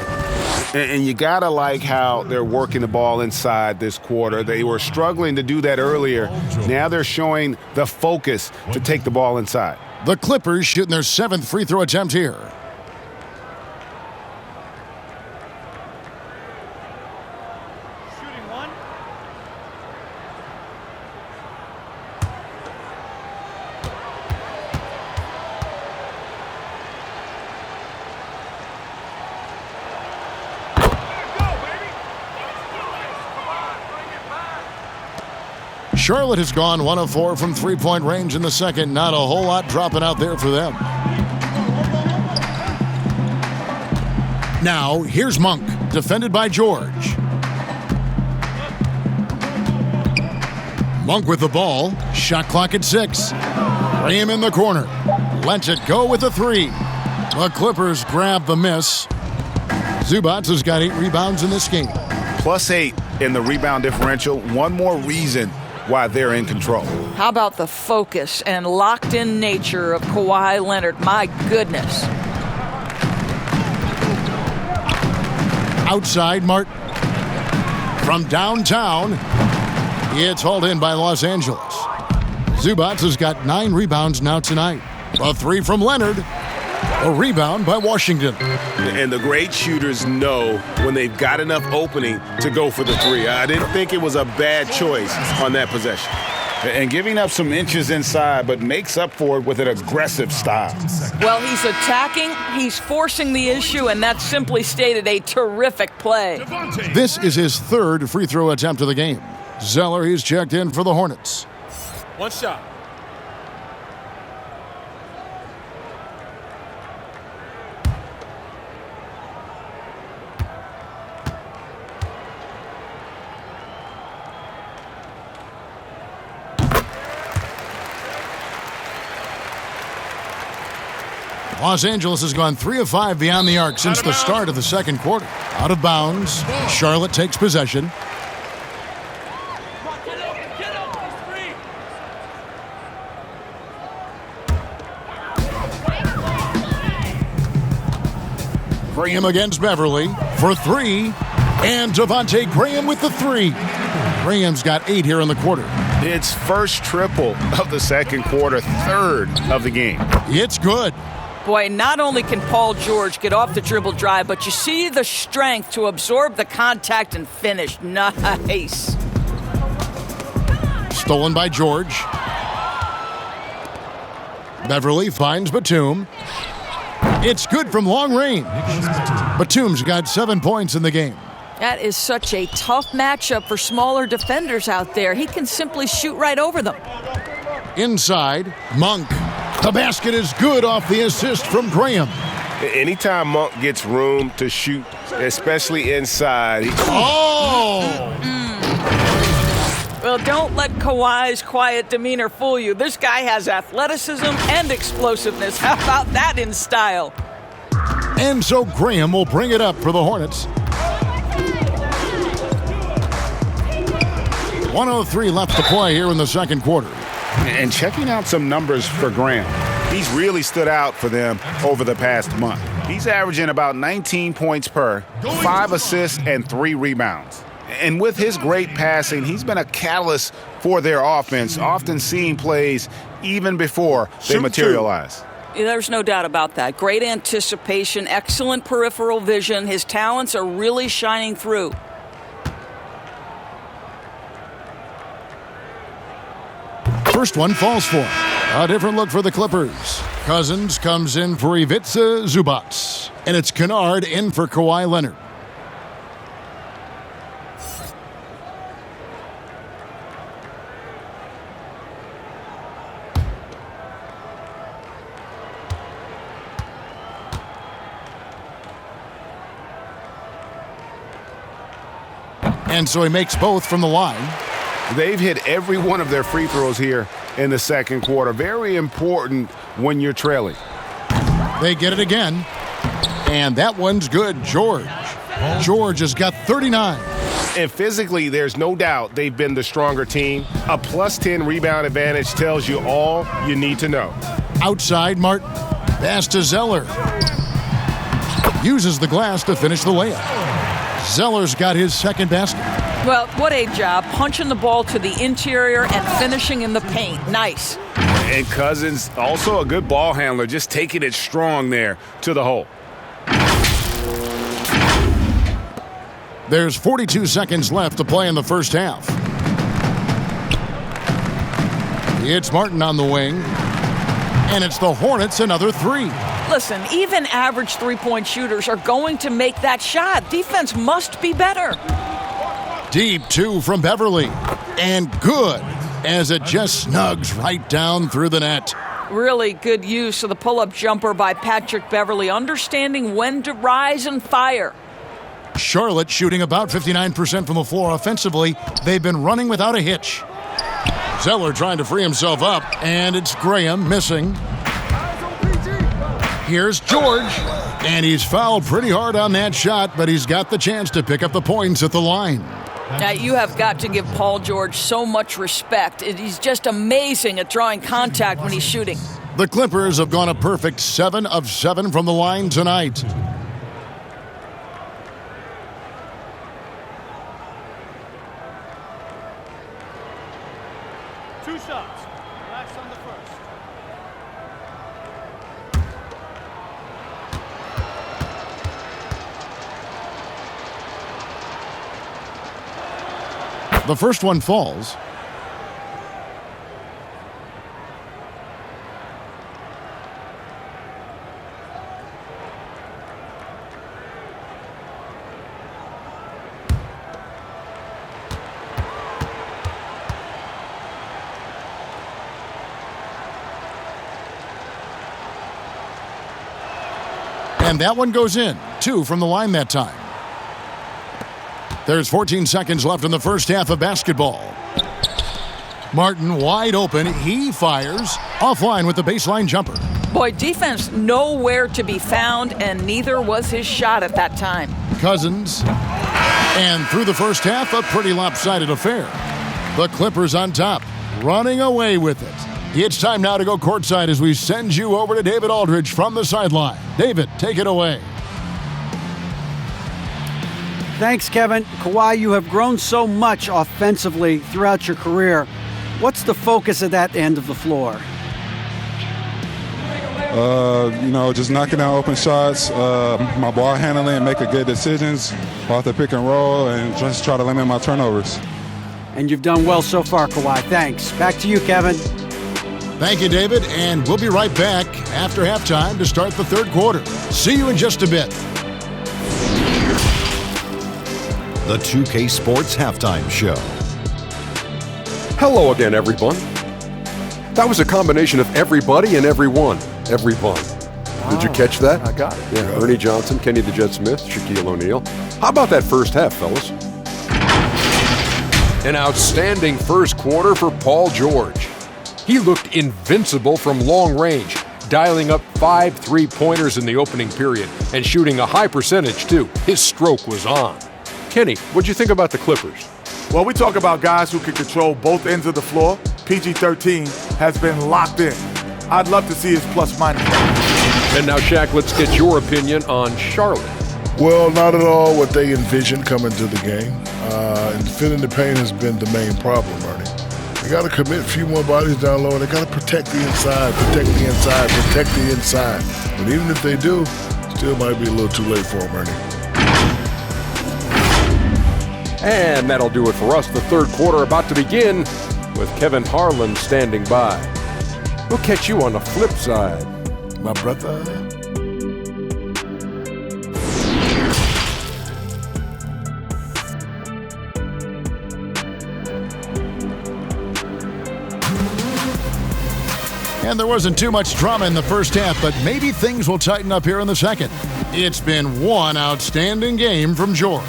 And you got to like how they're working the ball inside this quarter. They were struggling to do that earlier. Now they're showing the focus to take the ball inside. The Clippers shooting their 7th free throw attempt here. Charlotte has gone 1 of 4 from three-point range in the second. Not a whole lot dropping out there for them. Now, here's Monk, defended by George. Monk with the ball. Shot clock at 6. Graham in the corner. Lets it go with a 3. The Clippers grab the miss. Zubac has got 8 rebounds in this game. +8 in the rebound differential. One more reason why they're in control. How about the focus and locked-in nature of Kawhi Leonard? My goodness. Outside, Martin. From downtown, it's hauled in by Los Angeles. Zubac has got 9 rebounds now tonight. A 3 from Leonard. A rebound by Washington. And the great shooters know when they've got enough opening to go for the 3. I didn't think it was a bad choice on that possession. And giving up some inches inside, but makes up for it with an aggressive style. Well, he's attacking, he's forcing the issue, and that's simply stated a terrific play. This is his 3rd free throw attempt of the game. Zeller, he's checked in for the Hornets. One shot. Los Angeles has gone 3 of 5 beyond the arc since the start of the second quarter. Out of bounds. Charlotte takes possession. Graham against Beverly for 3. And Devontae Graham with the 3. Graham's got 8 here in the quarter. It's first triple of the second quarter, 3rd of the game. It's good. Boy, not only can Paul George get off the dribble drive, but you see the strength to absorb the contact and finish. Nice. Stolen by George. Beverly finds Batum. It's good from long range. Batum's got 7 points in the game. That is such a tough matchup for smaller defenders out there. He can simply shoot right over them. Inside, Monk. The basket is good off the assist from Graham. Anytime Monk gets room to shoot, especially inside. Well, don't let Kawhi's quiet demeanor fool you. This guy has athleticism and explosiveness. How about that in style? And so Graham will bring it up for the Hornets. 1:03 left to play here in the second quarter. And checking out some numbers for Graham. He's really stood out for them over the past month. He's averaging about 19 points per, 5 assists, and 3 rebounds. And with his great passing, he's been a catalyst for their offense, often seeing plays even before they materialize. There's no doubt about that. Great anticipation, excellent peripheral vision. His talents are really shining through. First one falls for him. A different look for the Clippers. Cousins comes in for Ivica Zubac. And it's Kennard in for Kawhi Leonard. And so he makes both from the line. They've hit every one of their free throws here in the second quarter. Very important when you're trailing. They get it again. And that one's good. George has got 39. And physically, there's no doubt they've been the stronger team. A +10 rebound advantage tells you all you need to know. Outside, Martin. Pass to Zeller. Uses the glass to finish the layup. Zeller's got his second basket. Well, what a job. Punching the ball to the interior and finishing in the paint. Nice. And Cousins, also a good ball handler, just taking it strong there to the hole. There's 42 seconds left to play in the first half. It's Martin on the wing. And it's the Hornets another 3. Listen, even average three-point shooters are going to make that shot. Defense must be better. Deep 2 from Beverly. And good. as it just snugs right down through the net. Really good use of the pull-up jumper by Patrick Beverly, understanding when to rise and fire. Charlotte shooting about 59% from the floor offensively. They've been running without a hitch. Zeller trying to free himself up, and it's Graham missing. Here's George, and he's fouled pretty hard on that shot, but he's got the chance to pick up the points at the line. Now, you have got to give Paul George so much respect. He's just amazing at drawing contact when he's shooting. The Clippers have gone a perfect 7 of 7 from the line tonight. Two shots. Relax on the first. The first one falls. And that one goes in. 2 from the line that time. There's 14 seconds left in the first half of basketball. Martin wide open. He fires offline with the baseline jumper. Boy, defense nowhere to be found, and neither was his shot at that time. Cousins. And through the first half, a pretty lopsided affair. The Clippers on top, running away with it. It's time now to go courtside as we send you over to David Aldridge from the sideline. David, take it away. Thanks, Kevin. Kawhi, you have grown so much offensively throughout your career. What's the focus of that end of the floor? Just knocking down open shots, my ball handling, making good decisions off the pick and roll, and just try to limit my turnovers. And you've done well so far, Kawhi. Thanks. Back to you, Kevin. Thank you, David, and we'll be right back after halftime to start the third quarter. See you in just a bit. The 2K Sports Halftime Show. Hello again, everyone. That was a combination of everybody and everyone. Everyone. Did you catch that? I got it. Yeah, Ernie Johnson, Kenny the Jet Smith, Shaquille O'Neal. How about that first half, fellas? An outstanding first quarter for Paul George. He looked invincible from long range, dialing up 5 3-pointers in the opening period and shooting a high percentage, too. His stroke was on. Kenny, what'd you think about the Clippers? Well, we talk about guys who can control both ends of the floor. PG-13 has been locked in. I'd love to see his plus-minus. And now, Shaq, let's get your opinion on Charlotte. Well, not at all what they envisioned coming to the game. And filling the paint has been the main problem, Ernie. They got to commit a few more bodies down low, and they got to protect the inside, protect the inside, protect the inside. But even if they do, still might be a little too late for them, Ernie. And that'll do it for us. The third quarter about to begin with Kevin Harlan standing by. We'll catch you on the flip side. My brother. And there wasn't too much drama in the first half, but maybe things will tighten up here in the second. It's been one outstanding game from George.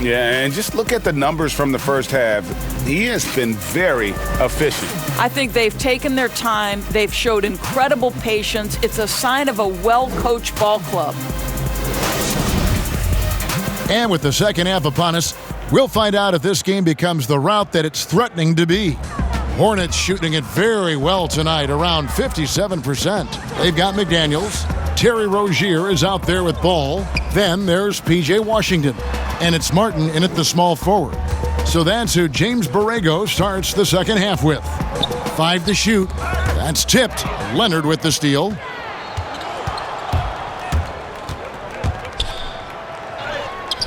Yeah, and just look at the numbers from the first half. He has been very efficient. I think they've taken their time. They've showed incredible patience. It's a sign of a well-coached ball club. And with the second half upon us, we'll find out if this game becomes the route that it's threatening to be. Hornets shooting it very well tonight, around 57%. They've got McDaniels. Terry Rozier is out there with ball. Then there's P.J. Washington. And it's Martin in at the small forward. So that's who James Borrego starts the second half with. 5 to shoot. That's tipped. Leonard with the steal.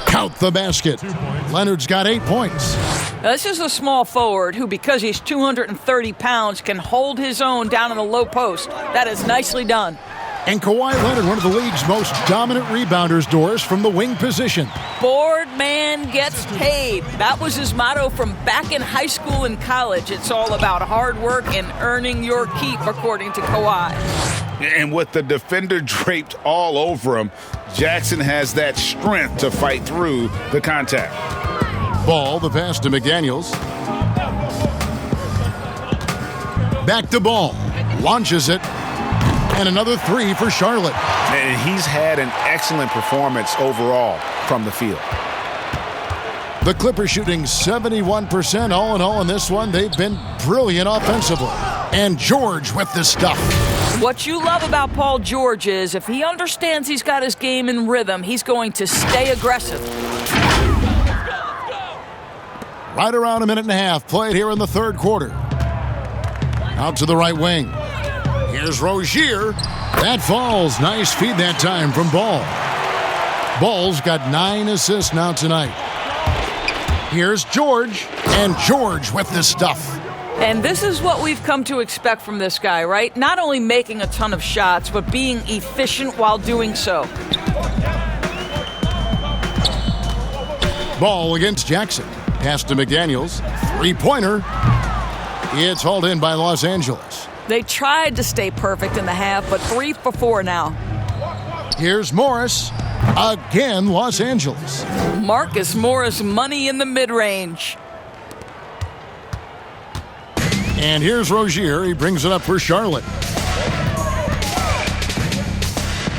Count the basket. Leonard's got 8 points. Now, this is a small forward who, because he's 230 pounds, can hold his own down in the low post. That is nicely done. And Kawhi Leonard, one of the league's most dominant rebounders, Doris, from the wing position. Board man gets paid. That was his motto from back in high school and college. It's all about hard work and earning your keep, according to Kawhi. And with the defender draped all over him, Jackson has that strength to fight through the contact. Ball, the pass to McDaniels. Back to Ball. Launches it. And another three for Charlotte. And he's had an excellent performance overall from the field. The Clippers shooting 71% all in all in this one. They've been brilliant offensively. And George with the stuff. What you love about Paul George is if he understands he's got his game in rhythm, he's going to stay aggressive. Right around a minute and a half played here in the third quarter. Out to the right wing. Here's Rozier. That falls. Nice feed that time from Ball. Ball's got 9 assists now tonight. Here's George. And George with the stuff. And this is what we've come to expect from this guy, right? Not only making a ton of shots, but being efficient while doing so. Ball against Jackson. Pass to McDaniels. Three-pointer. It's hauled in by Los Angeles. They tried to stay perfect in the half, but 3 for 4 now. Here's Morris. Again, Los Angeles. Marcus Morris, money in the mid-range. And here's Rozier. He brings it up for Charlotte.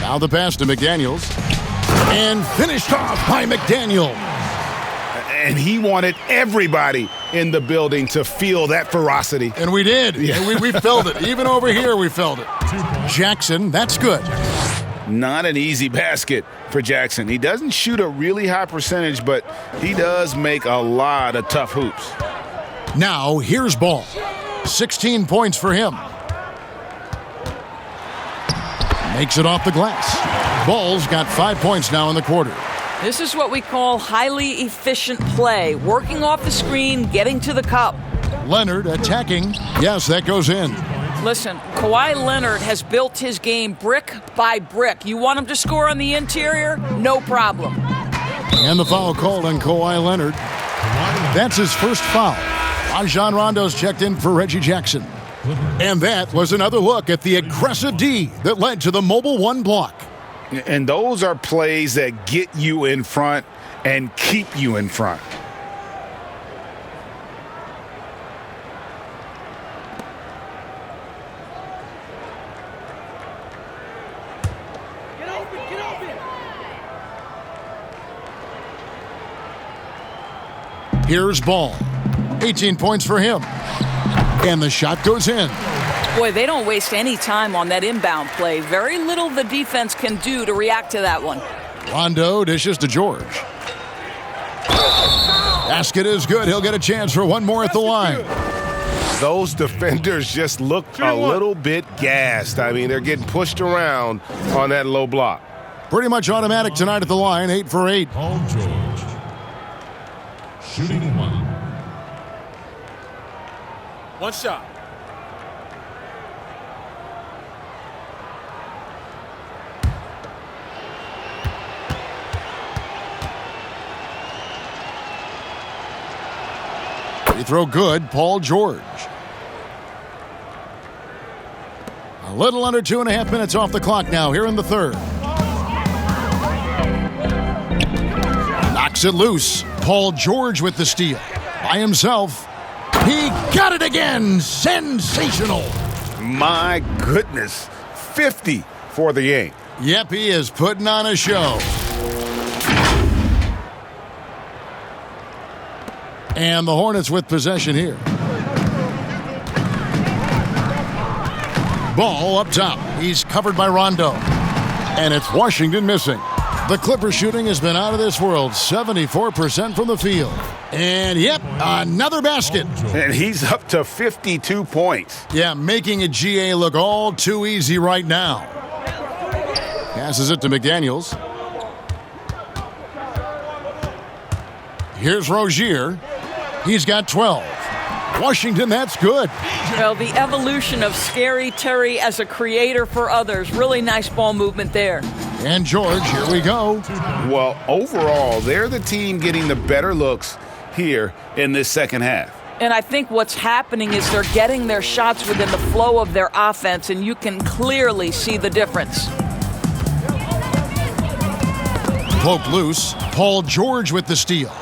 Now the pass to McDaniels. And finished off by McDaniel. And he wanted everybody in the building to feel that ferocity. And we did. Yeah. We felt it. Even over here, we felt it. Jackson, that's good. Not an easy basket for Jackson. He doesn't shoot a really high percentage, but he does make a lot of tough hoops. Now, here's Ball. 16 points for him. Makes it off the glass. Ball's got 5 points now in the quarter. This is what we call highly efficient play. Working off the screen, getting to the cup. Leonard attacking. Yes, that goes in. Listen, Kawhi Leonard has built his game brick by brick. You want him to score on the interior? No problem. And the foul called on Kawhi Leonard. That's his first foul. Rajon Rondo's checked in for Reggie Jackson. And that was another look at the aggressive D that led to the mobile one block. And those are plays that get you in front and keep you in front. Get open! Here's Ball. 18 points for him. And the shot goes in. Boy, they don't waste any time on that inbound play. Very little the defense can do to react to that one. Rondo dishes to George. Basket is good. He'll get a chance for one more at the line. Those defenders just look a little bit gassed. I mean, they're getting pushed around on that low block. Pretty much automatic tonight at the line, 8 for 8. Paul George. Shooting 1. One shot. Free throw good, Paul George. A little under 2.5 minutes off the clock now here in the third. Knocks it loose. Paul George with the steal. By himself. He got it again. Sensational. My goodness. 50 for the game. Yep, he is putting on a show. And the Hornets with possession here. Ball up top. He's covered by Rondo. And it's Washington missing. The Clippers shooting has been out of this world. 74% from the field. And yep, another basket. And he's up to 52 points. Yeah, making a GA look all too easy right now. Passes it to McDaniels. Here's Rozier. He's got 12. Washington, that's good. Well, the evolution of Scary Terry as a creator for others. Really nice ball movement there. And George, here we go. Well, overall, they're the team getting the better looks here in this second half. And I think what's happening is they're getting their shots within the flow of their offense, and you can clearly see the difference. Poke loose. Paul George with the steal.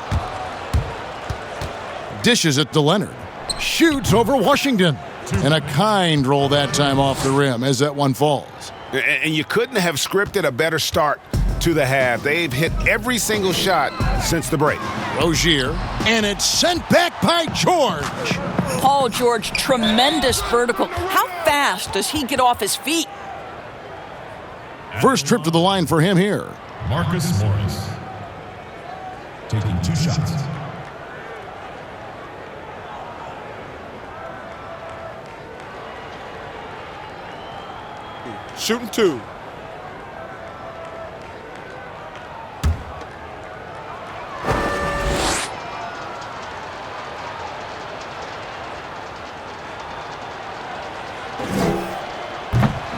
Dishes it to Leonard. Shoots over Washington. And a kind roll that time off the rim as that one falls. And you couldn't have scripted a better start to the half. They've hit every single shot since the break. Rozier, and it's sent back by George. Paul George, tremendous vertical. How fast does he get off his feet? First trip to the line for him here. Marcus Morris taking 2 shots. Shooting 2.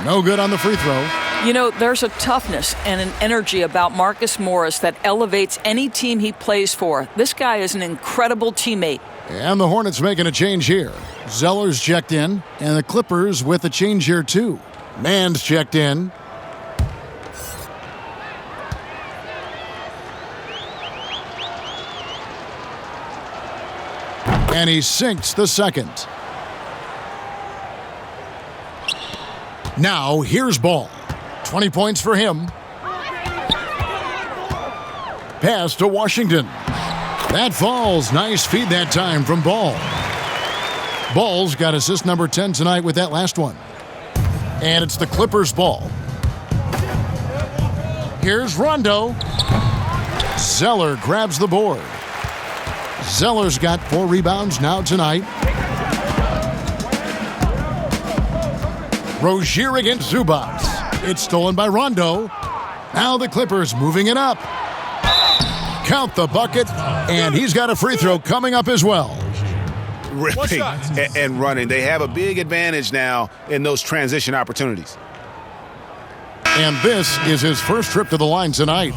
No good on the free throw. You know, there's a toughness and an energy about Marcus Morris that elevates any team he plays for. This guy is an incredible teammate. And the Hornets making a change here. Zeller's checked in, and the Clippers with a change here too. Mann's checked in. And he sinks the second. Now, here's Ball. 20 points for him. Pass to Washington. That falls. Nice feed that time from Ball. Ball's got assist number 10 tonight with that last one. And it's the Clippers' ball. Here's Rondo. Zeller grabs the board. Zeller's got 4 rebounds now tonight. Rozier against Zubac. It's stolen by Rondo. Now the Clippers moving it up. Count the bucket, and he's got a free throw coming up as well. Ripping and running. They have a big advantage now in those transition opportunities. And this is his first trip to the line tonight.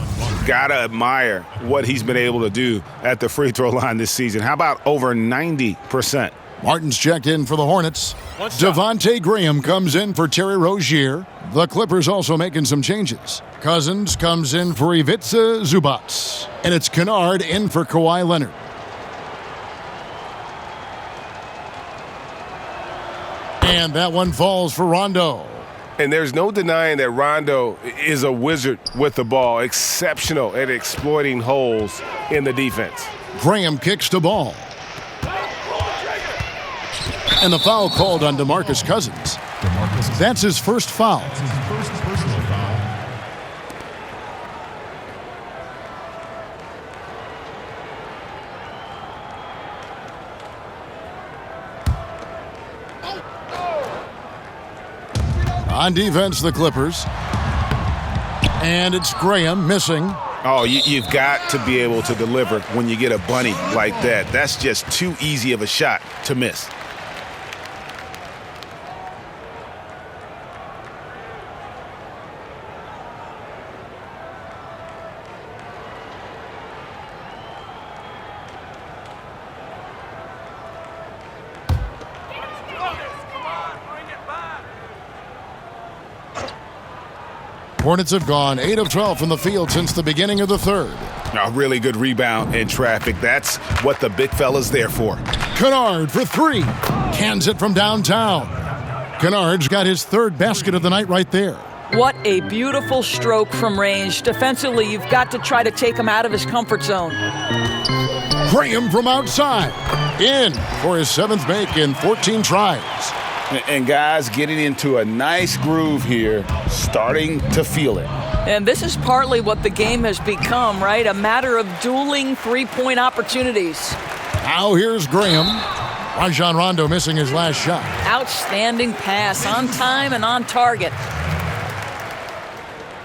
Gotta admire what he's been able to do at the free throw line this season. How about over 90%? Martin's checked in for the Hornets. Devontae Graham comes in for Terry Rozier. The Clippers also making some changes. Cousins comes in for Ivica Zubac. And it's Kennard in for Kawhi Leonard. And that one falls for Rondo. And there's no denying that Rondo is a wizard with the ball, exceptional at exploiting holes in the defense. Graham kicks the ball. And the foul called on DeMarcus Cousins. That's his first foul. On defense, the Clippers. And it's Graham missing. Oh, you've got to be able to deliver when you get a bunny like that. That's just too easy of a shot to miss. Hornets have gone 8 of 12 from the field since the beginning of the third. A really good rebound in traffic. That's what the big fella's there for. Kennard for 3. Cans it from downtown. Kennard's got his third basket of the night right there. What a beautiful stroke from range. Defensively, you've got to try to take him out of his comfort zone. Graham from outside. In for his 7th make in 14 tries. And guys getting into a nice groove here, starting to feel it. And this is partly what the game has become, right? A matter of dueling three-point opportunities. Now here's Graham. Rajon Rondo missing his last shot. Outstanding pass, on time and on target.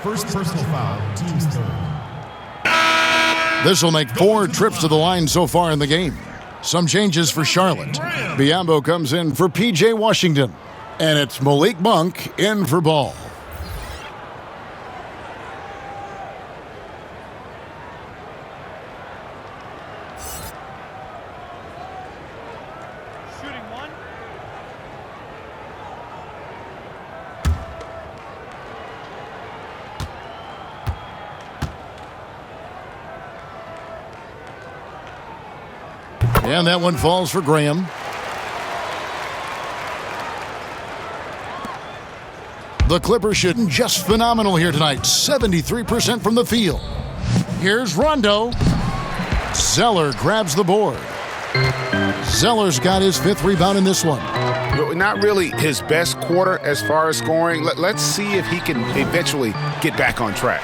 First personal foul, team's third. This will make 4 trips to the line so far in the game. Some changes for Charlotte. Biyombo comes in for P.J. Washington. And it's Malik Monk in for Ball. And that one falls for Graham. The Clippers shooting just phenomenal here tonight. 73% from the field. Here's Rondo. Zeller grabs the board. Zeller's got his 5th rebound in this one. Not really his best quarter as far as scoring. Let's see if he can eventually get back on track.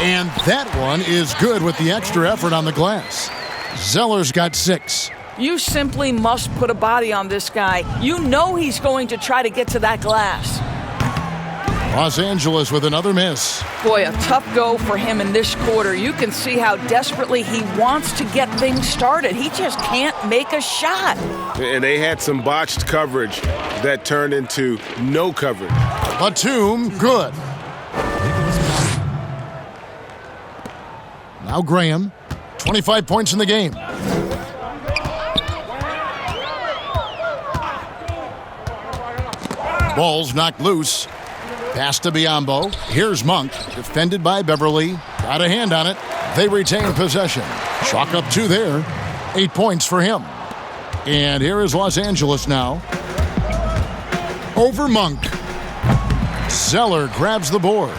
And that one is good with the extra effort on the glass. Zeller's got 6. You simply must put a body on this guy. You know he's going to try to get to that glass. Los Angeles with another miss. Boy, a tough go for him in this quarter. You can see how desperately he wants to get things started. He just can't make a shot. And they had some botched coverage that turned into no coverage. Batum, good. Now Graham, 25 points in the game. Ball's knocked loose. Pass to Biyombo. Here's Monk, defended by Beverly. Got a hand on it. They retain possession. Chalk up 2 there. 8 points for him. And here is Los Angeles now. Over Monk. Zeller grabs the board.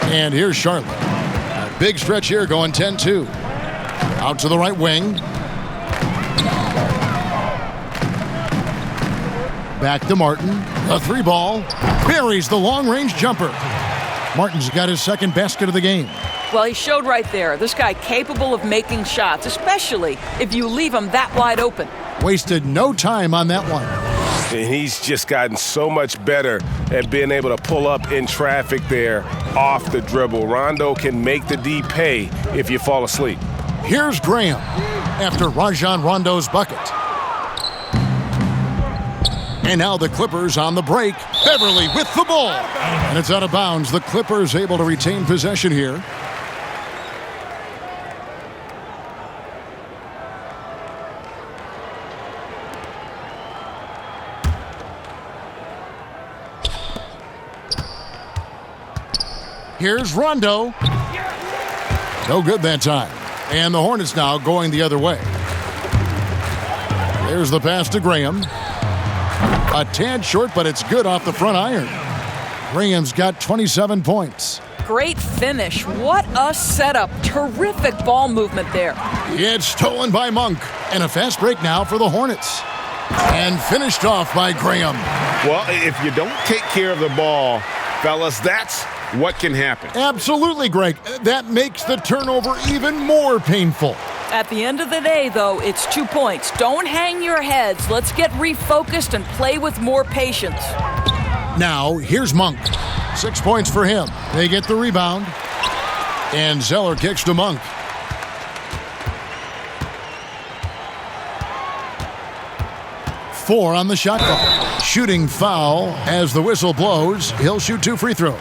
And here's Charlotte. A big stretch here going 10-2. Out to the right wing. Back to Martin. A 3-ball. Buries the long-range jumper. Martin's got his 2nd basket of the game. Well, he showed right there. This guy capable of making shots, especially if you leave him that wide open. Wasted no time on that one. And he's just gotten so much better at being able to pull up in traffic there off the dribble. Rondo can make the D pay if you fall asleep. Here's Graham after Rajon Rondo's bucket. And now the Clippers on the break. Beverly with the ball. And it's out of bounds. The Clippers able to retain possession here. Here's Rondo. No good that time. And the Hornets now going the other way. There's the pass to Graham. A tad short, but it's good off the front iron. Graham's got 27 points. Great finish. What a setup. Terrific ball movement there. It's stolen by Monk. And a fast break now for the Hornets. And finished off by Graham. Well, if you don't take care of the ball, fellas, that's what can happen. Absolutely, Greg. That makes the turnover even more painful. At the end of the day, though, it's 2 points. Don't hang your heads. Let's get refocused and play with more patience. Now, here's Monk. 6 points for him. They get the rebound. And Zeller kicks to Monk. Four on the shot clock. Shooting foul as the whistle blows. He'll shoot 2 free throws.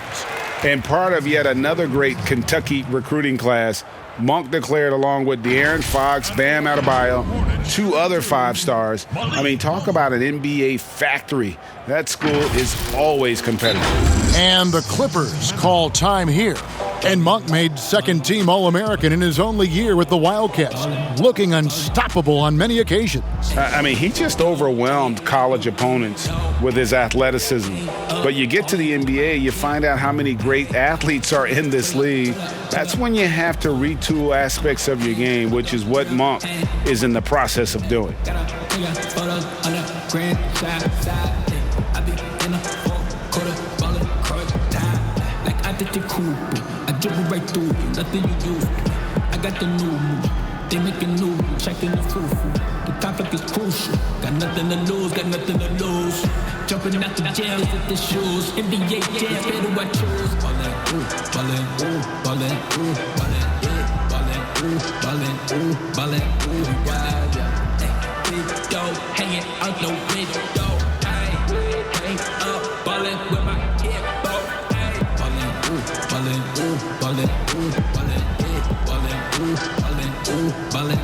And part of yet another great Kentucky recruiting class, Monk declared along with De'Aaron Fox, Bam Adebayo, 2 other 5-stars. I mean, talk about an NBA factory. That school is always competitive. And the Clippers call time here. And Monk made 2nd team All-American in his only year with the Wildcats, looking unstoppable on many occasions. I mean, he just overwhelmed college opponents with his athleticism. But you get to the NBA, you find out how many great athletes are in this league. That's when you have to retool aspects of your game, which is what Monk is in the process of doing. I dribble right through you, nothing you use. I got the new move, they making new, checking the foo-foo. The topic is crucial, got nothing to lose, got nothing to lose. Jumping out the jail with the shoes, NBA jam, better I choose. Ballin', ooh, ballin', ooh, ballin', ooh, ballin', yeah, ballin', ooh, ballin', ooh, ballin', ooh, yeah, yeah. big dog hanging out the window. Ay, up, ballin' with my hip ball. Ballin', ballin', ballin', yeah, ballin',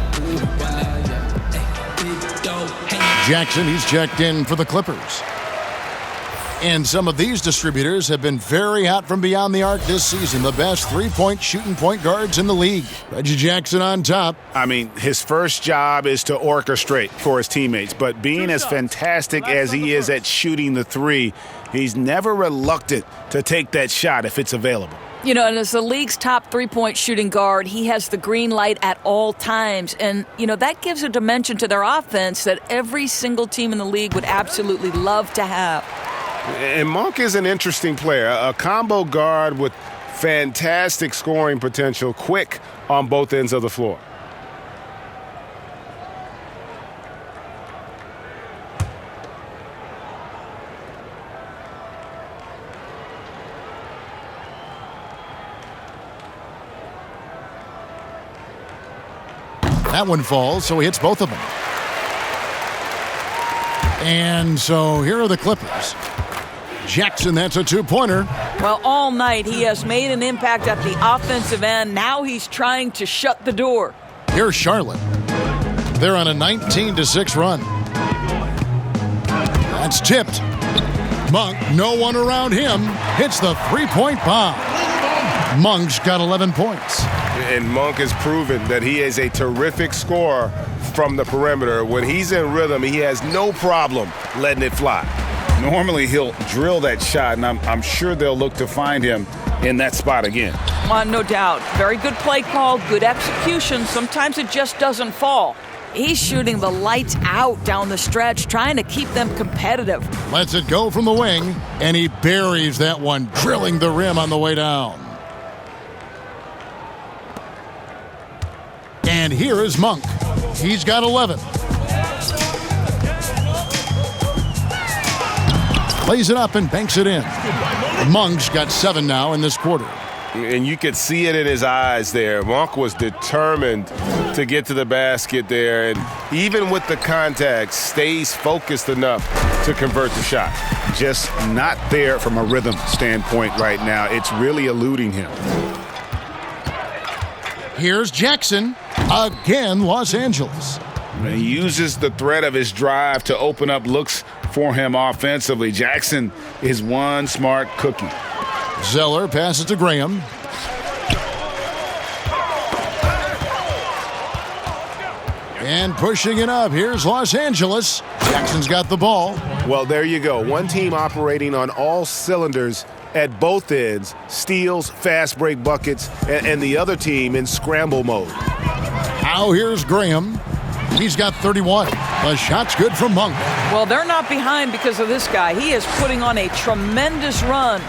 big dog hanging. Jackson, he's checked in for the Clippers. And some of these distributors have been very hot from beyond the arc this season. The best three-point shooting point guards in the league. Reggie Jackson on top. I mean, his first job is to orchestrate for his teammates. But being as fantastic as he is at shooting the three, he's never reluctant to take that shot if it's available. You know, and as the league's top three-point shooting guard, he has the green light at all times. And, you know, that gives a dimension to their offense that every single team in the league would absolutely love to have. And Monk is an interesting player, a combo guard with fantastic scoring potential, quick on both ends of the floor. That one falls, so he hits both of them. And so here are the Clippers. Jackson, that's a two-pointer. Well, all night he has made an impact at the offensive end. Now he's trying to shut the door. Here's Charlotte. They're on a 19-6 run. That's tipped. Monk, no one around him, hits the three-point bomb. Monk's got 11 points. And Monk has proven that he is a terrific scorer from the perimeter. When he's in rhythm, he has no problem letting it fly. Normally, he'll drill that shot, and I'm sure they'll look to find him in that spot again. No doubt. Very good play call, good execution. Sometimes it just doesn't fall. He's shooting the lights out down the stretch, trying to keep them competitive. Lets it go from the wing, and he buries that one, drilling the rim on the way down. And here is Monk. He's got 11. Plays it up and banks it in. Monk's got 7 now in this quarter. And you could see it in his eyes there. Monk was determined to get to the basket there. And even with the contact, stays focused enough to convert the shot. Just not there from a rhythm standpoint right now. It's really eluding him. Here's Jackson. Again, Los Angeles. He uses the threat of his drive to open up looks for him offensively. Jackson is one smart cookie. Zeller passes to Graham. And pushing it up, here's Los Angeles. Jackson's got the ball. Well, there you go. One team operating on all cylinders at both ends, steals, fast break buckets, and the other team in scramble mode. Now here's Graham. He's got 31. The shot's good from Monk. Well, they're not behind because of this guy. He is putting on a tremendous run.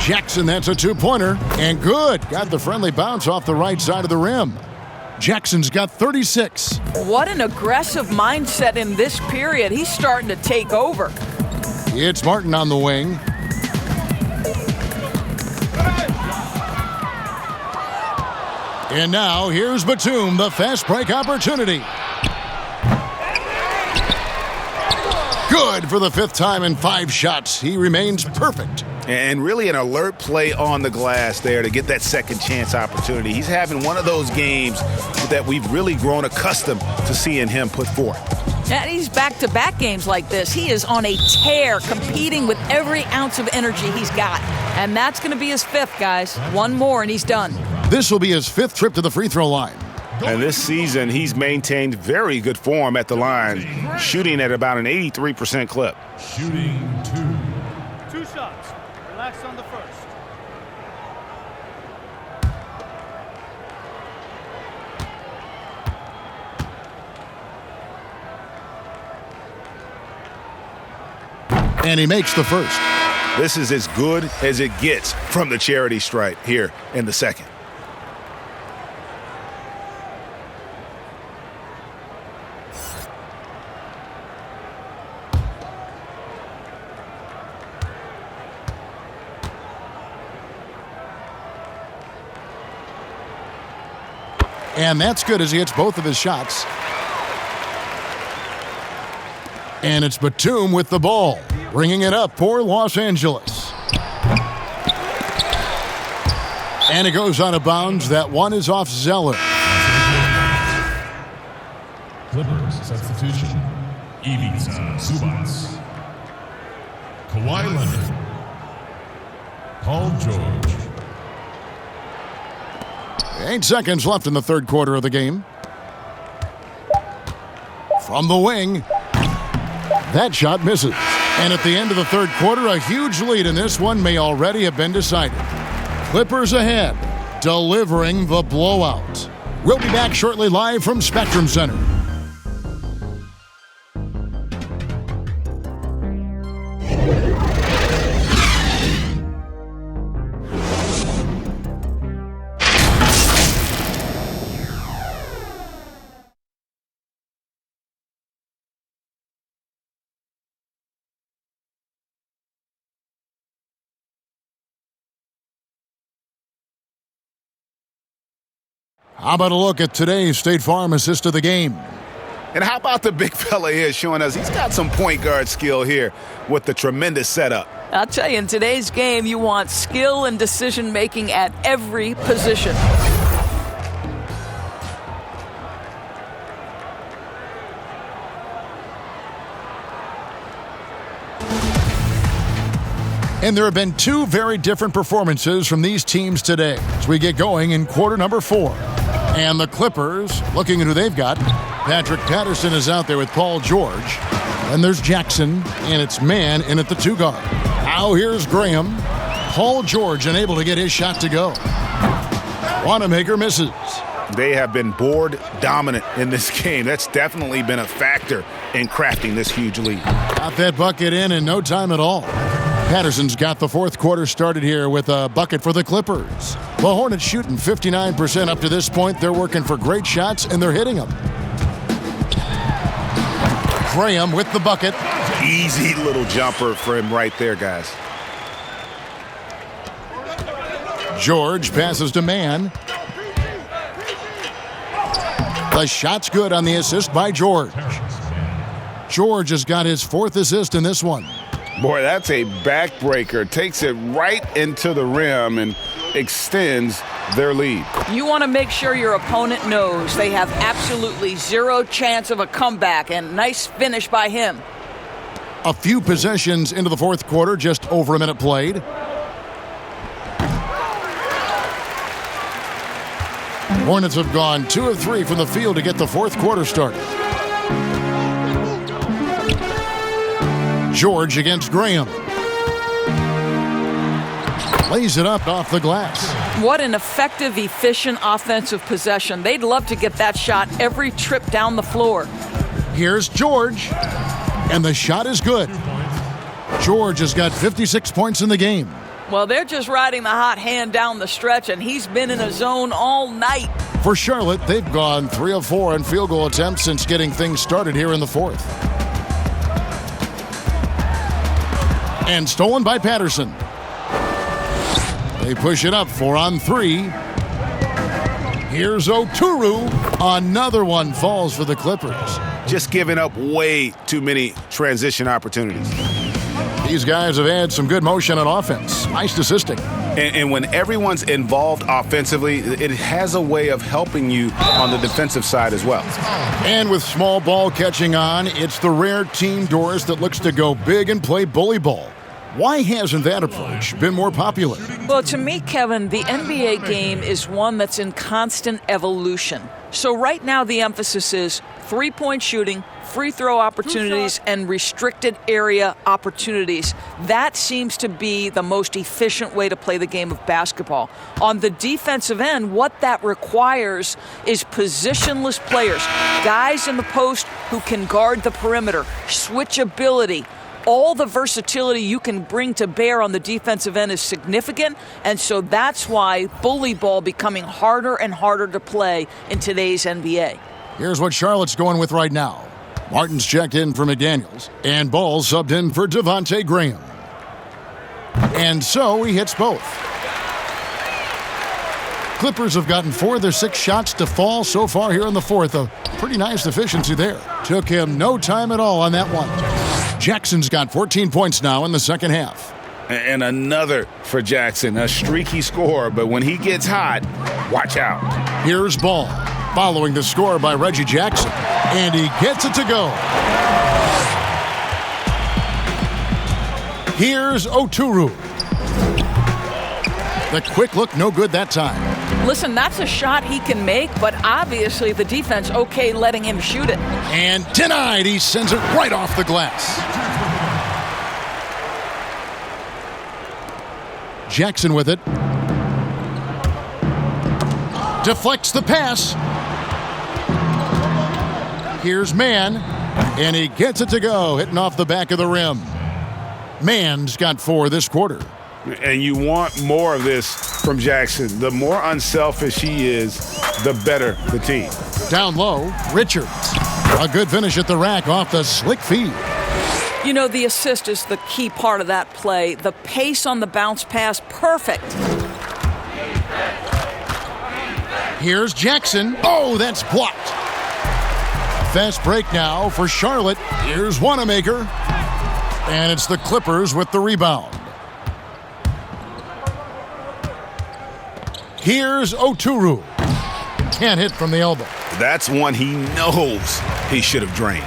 Jackson, that's a two-pointer. And good. Got the friendly bounce off the right side of the rim. Jackson's got 36. What an aggressive mindset in this period. He's starting to take over. It's Martin on the wing. And now here's Batum, the fast break opportunity. Good for the 5th time in 5 shots. He remains perfect. And really an alert play on the glass there to get that second chance opportunity. He's having one of those games that we've really grown accustomed to seeing him put forth. And he's back-to-back games like this. He is on a tear, competing with every ounce of energy he's got. And that's going to be his 5th, guys. One more and he's done. This will be his 5th trip to the free throw line. And this season, he's maintained very good form at the line, shooting at about an 83% clip. Shooting 2. 2 shots. Relax on the first. And he makes the first. This is as good as it gets from the charity stripe here in the second. And that's good as he hits both of his shots. And it's Batum with the ball, bringing it up for Los Angeles. And it goes out of bounds. That one is off Zeller. Clippers substitution. Ivica Zubats. Kawhi Leonard. Paul George. 8 seconds left in the third quarter of the game. From the wing. That shot misses. And at the end of the third quarter, a huge lead in this one may already have been decided. Clippers ahead, delivering the blowout. We'll be back shortly live from Spectrum Center. How about a look at today's State Farm assist of the game? And how about the big fella here showing us he's got some point guard skill here with the tremendous setup. I'll tell you, in today's game, you want skill and decision-making at every position. And there have been two very different performances from these teams today as we get going in quarter number 4. And the Clippers, looking at who they've got, Patrick Patterson is out there with Paul George. And there's Jackson, and it's man in at the 2 guard. Now here's Graham. Paul George unable to get his shot to go. Wanamaker misses. They have been board dominant in this game. That's definitely been a factor in crafting this huge lead. Got that bucket in no time at all. Patterson's got the fourth quarter started here with a bucket for the Clippers. The Hornets shooting 59% up to this point. They're working for great shots, and they're hitting them. Graham with the bucket. Easy little jumper for him right there, guys. George passes to Mann. The shot's good on the assist by George. George has got his 4th assist in this one. Boy, that's a backbreaker. Takes it right into the rim and extends their lead. You want to make sure your opponent knows they have absolutely zero chance of a comeback, and nice finish by him. A few possessions into the fourth quarter, just over a minute played. Hornets have gone 2 of 3 from the field to get the fourth quarter started. George against Graham. Lays it up off the glass. What an effective, efficient offensive possession. They'd love to get that shot every trip down the floor. Here's George, and the shot is good. George has got 56 points in the game. Well, they're just riding the hot hand down the stretch, and he's been in a zone all night. For Charlotte, they've gone 3 of 4 on field goal attempts since getting things started here in the fourth. And stolen by Patterson. They push it up 4 on 3. Here's Oturu. Another one falls for the Clippers. Just giving up way too many transition opportunities. These guys have had some good motion on offense. Nice assisting. And when everyone's involved offensively, it has a way of helping you on the defensive side as well. And with small ball catching on, it's the rare team, Doris, that looks to go big and play bully ball. Why hasn't that approach been more popular? Well, to me, Kevin, the NBA game is one that's in constant evolution. So right now the emphasis is three-point shooting, free throw opportunities, and restricted area opportunities. That seems to be the most efficient way to play the game of basketball. On the defensive end, what that requires is positionless players, guys in the post who can guard the perimeter, switchability. All the versatility you can bring to bear on the defensive end is significant, and so that's why bully ball becoming harder and harder to play in today's NBA. Here's what Charlotte's going with right now. Martin's checked in for McDaniels, and Ball subbed in for Devontae Graham. And so he hits both. Clippers have gotten 4 of their 6 shots to fall so far here in the fourth. A pretty nice efficiency there. Took him no time at all on that one. Jackson's got 14 points now in the second half. And another for Jackson, a streaky score, but when he gets hot, watch out. Here's Ball, following the score by Reggie Jackson, and he gets it to go. Here's Oturu. The quick look, no good that time. Listen, that's a shot he can make, but obviously the defense okay letting him shoot it. And denied. He sends it right off the glass. Jackson with it. Deflects the pass. Here's Mann, and he gets it to go, hitting off the back of the rim. Mann's got 4 this quarter. And you want more of this from Jackson. The more unselfish he is, the better the team. Down low, Richards. A good finish at the rack off the slick feed. You know, the assist is the key part of that play. The pace on the bounce pass, perfect. Here's Jackson. Oh, that's blocked. Fast break now for Charlotte. Here's Wanamaker. And it's the Clippers with the rebound. Here's Oturu. Can't hit from the elbow. That's one he knows he should have drained.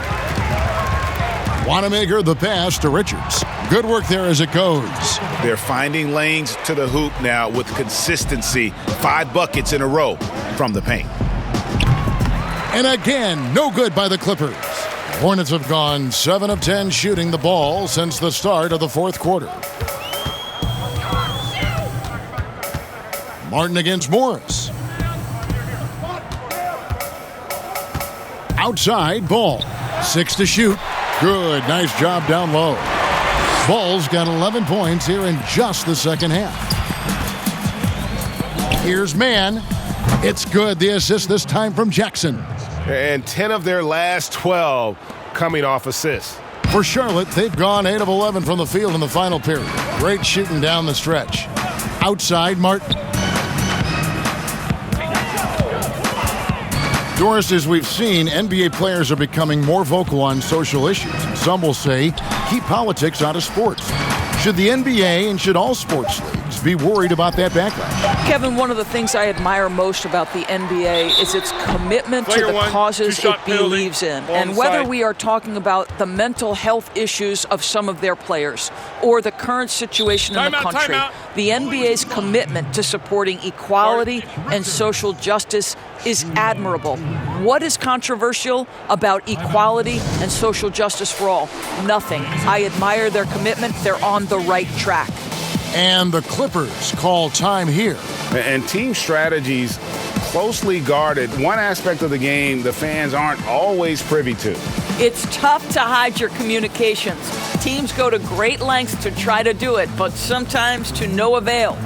Wanamaker the pass to Richards. Good work there as it goes. They're finding lanes to the hoop now with consistency. 5 buckets in a row from the paint. And again, no good by the Clippers. Hornets have gone 7 of 10 shooting the ball since the start of the fourth quarter. Martin against Morris. Outside, Ball. 6 to shoot. Good, nice job down low. Ball's got 11 points here in just the second half. Here's Mann. It's good, the assist this time from Jackson. And 10 of their last 12 coming off assists. For Charlotte, they've gone 8 of 11 from the field in the final period. Great shooting down the stretch. Outside, Martin. Doris, as we've seen, NBA players are becoming more vocal on social issues. Some will say, keep politics out of sports. Should the NBA and should all sports leagues be worried about that backlash? Kevin, one of the things I admire most about the NBA is its commitment to the causes it believes in. And whether we are talking about the mental health issues of some of their players or the current situation in the country, the NBA's commitment to supporting equality and social justice is admirable. What is controversial about equality and social justice for all? Nothing. I admire their commitment. They're on the right track. And the Clippers call time here. And team strategies closely guarded. One aspect of the game the fans aren't always privy to. It's tough to hide your communications. Teams go to great lengths to try to do it, but sometimes to no avail.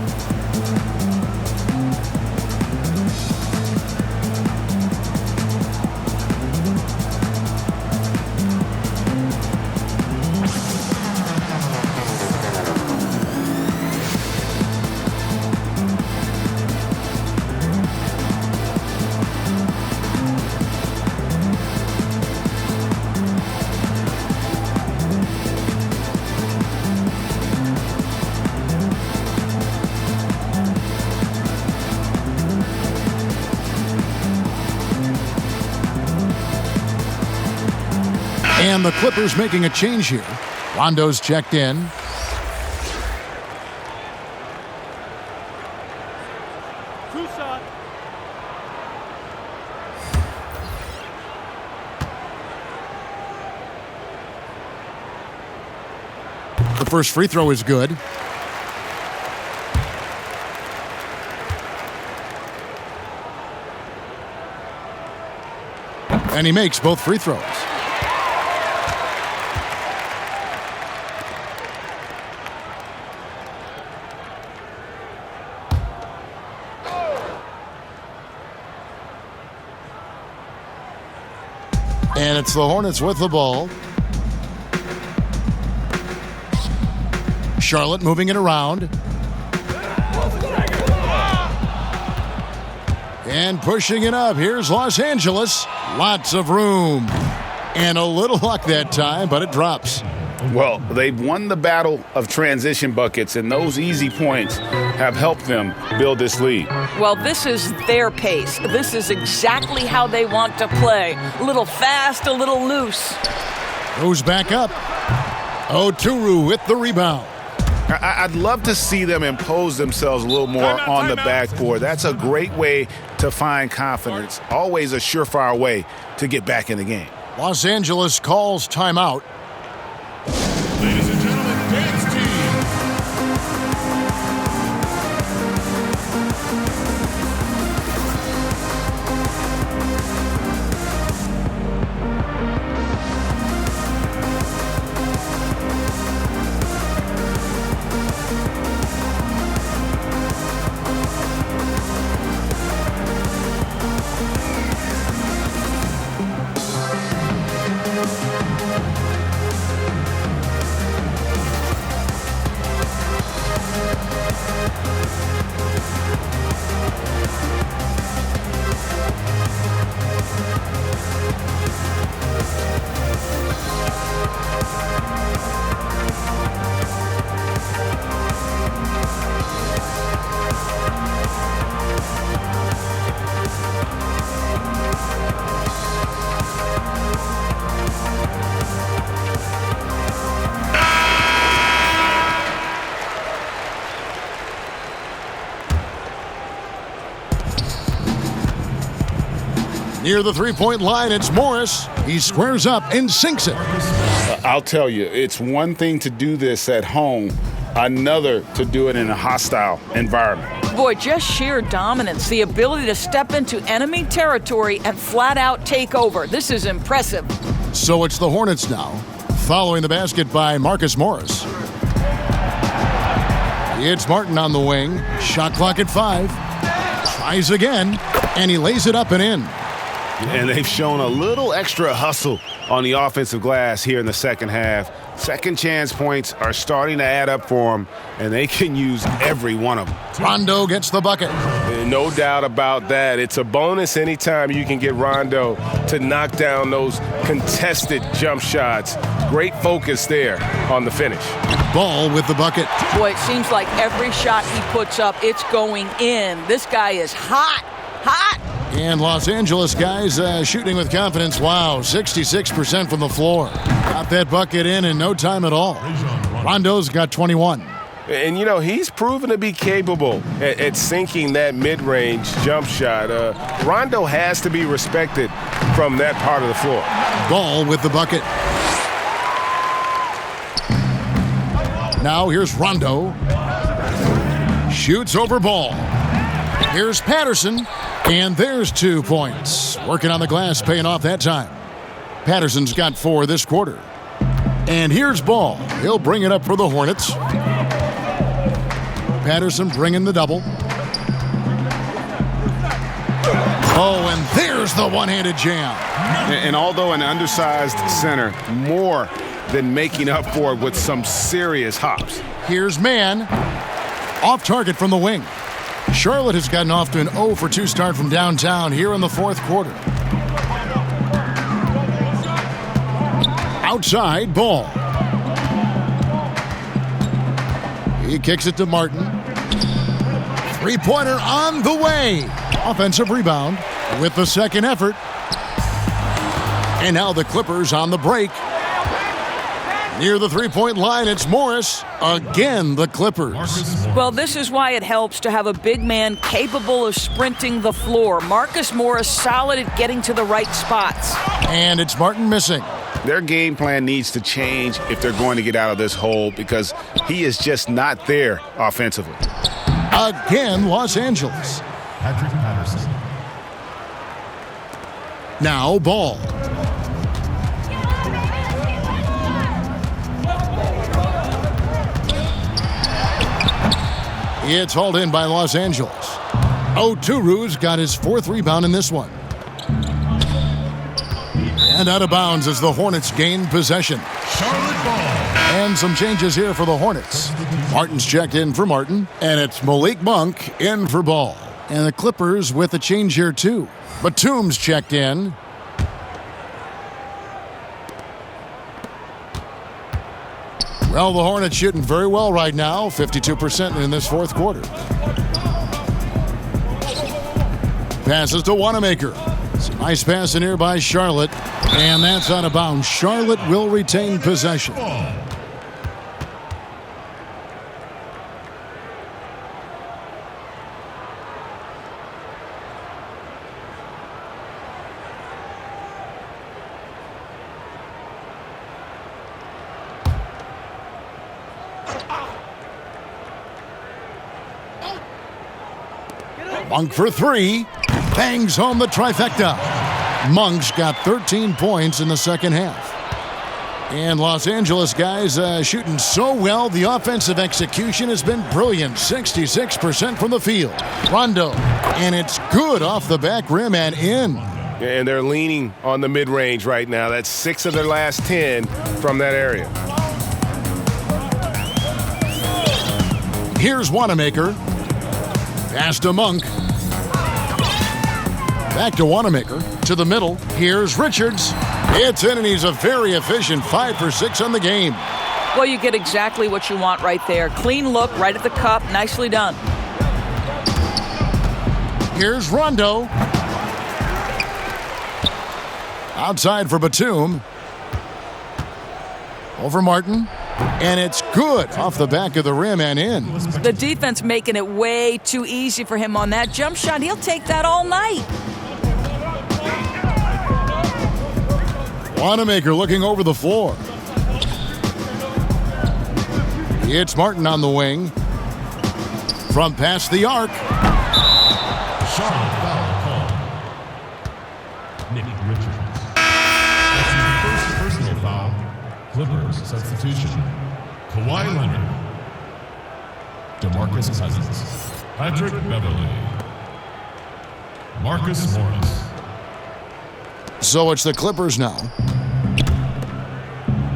And the Clippers making a change here. Rondo's checked in. The first free throw is good. And he makes both free throws. And it's the Hornets with the ball. Charlotte moving it around. And pushing it up, here's Los Angeles. Lots of room. And a little luck that time, but it drops. Well, they've won the battle of transition buckets, and those easy points have helped them build this lead. Well, this is their pace. This is exactly how they want to play. A little fast, a little loose. Goes back up. Oturu with the rebound. I'd love to see them impose themselves a little more on the backboard. That's a great way to find confidence. Always a surefire way to get back in the game. Los Angeles calls timeout. Ladies and gentlemen, dance team. Near the three-point line, it's Morris. He squares up and sinks it. I'll tell you, it's one thing to do this at home, another to do it in a hostile environment. Boy, just sheer dominance, the ability to step into enemy territory and flat out take over. This is impressive. So it's the Hornets now, following the basket by Marcus Morris. It's Martin on the wing. Shot clock at 5. Tries again, and he lays it up and in. And they've shown a little extra hustle on the offensive glass here in the second half. Second chance points are starting to add up for them, and they can use every one of them. Rondo gets the bucket. No doubt about that. It's a bonus anytime you can get Rondo to knock down those contested jump shots. Great focus there on the finish. Ball with the bucket. Boy, it seems like every shot he puts up, it's going in. This guy is hot, hot. And Los Angeles guys shooting with confidence. Wow, 66% from the floor. Got that bucket in no time at all. Rondo's got 21. And, you know, he's proven to be capable at sinking that mid-range jump shot. Rondo has to be respected from that part of the floor. Ball with the bucket. Now here's Rondo. Shoots over Ball. Here's Patterson. And there's 2 points. Working on the glass, paying off that time. Patterson's got 4 this quarter. And here's Ball. He'll bring it up for the Hornets. Patterson bringing the double. Oh, and there's the one-handed jam. And although an undersized center, more than making up for it with some serious hops. Here's Mann. Off target from the wing. Charlotte has gotten off to an 0 for 2 start from downtown here in the fourth quarter. Outside, Ball. He kicks it to Martin. Three-pointer on the way. Offensive rebound with the second effort. And now the Clippers on the break. Near the three-point line, it's Morris. Again, the Clippers. Well, this is why it helps to have a big man capable of sprinting the floor. Marcus Morris solid at getting to the right spots. And it's Martin missing. Their game plan needs to change if they're going to get out of this hole because he is just not there offensively. Again, Los Angeles. Patrick Patterson. Now, Ball. It's hauled in by Los Angeles. Oturu's got his 4th rebound in this one. And out of bounds as the Hornets gain possession. Charlotte Ball. And some changes here for the Hornets. Martin's checked in for Martin, and it's Malik Monk in for Ball. And the Clippers with a change here, too. Batum's checked in. Well, the Hornets shooting very well right now, 52% in this fourth quarter. Passes to Wanamaker. It's a nice pass in here by Charlotte, and that's out of bounds. Charlotte will retain possession. Monk for three. Bangs home the trifecta. Monk's got 13 points in the second half. And Los Angeles guys shooting so well. The offensive execution has been brilliant. 66% from the field. Rondo. And it's good off the back rim and in. And they're leaning on the mid-range right now. That's 6 of their last 10 from that area. Here's Wanamaker. Pass to Monk. Back to Wanamaker. To the middle. Here's Richards. It's in, and he's a very efficient 5 for 6 on the game. Well, you get exactly what you want right there. Clean look, right at the cup. Nicely done. Here's Rondo. Outside for Batum. Over Martin. And it's good off the back of the rim and in. The defense making it way too easy for him on that jump shot. He'll take that all night. Wanamaker looking over the floor. It's Martin on the wing. From past the arc. Charlotte foul call. Nick Richards. That's his first personal foul. Clippers substitution. Kawhi Leonard. DeMarcus Cousins. Patrick Beverly. Marcus Morris. So it's the Clippers now.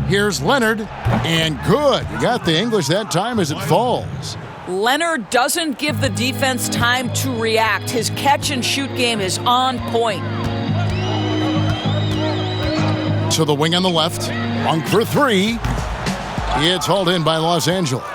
Here's Leonard. And good. You got the English that time as it falls. Leonard doesn't give the defense time to react. His catch-and-shoot game is on point. To the wing on the left. Monk for three. It's hauled in by Los Angeles.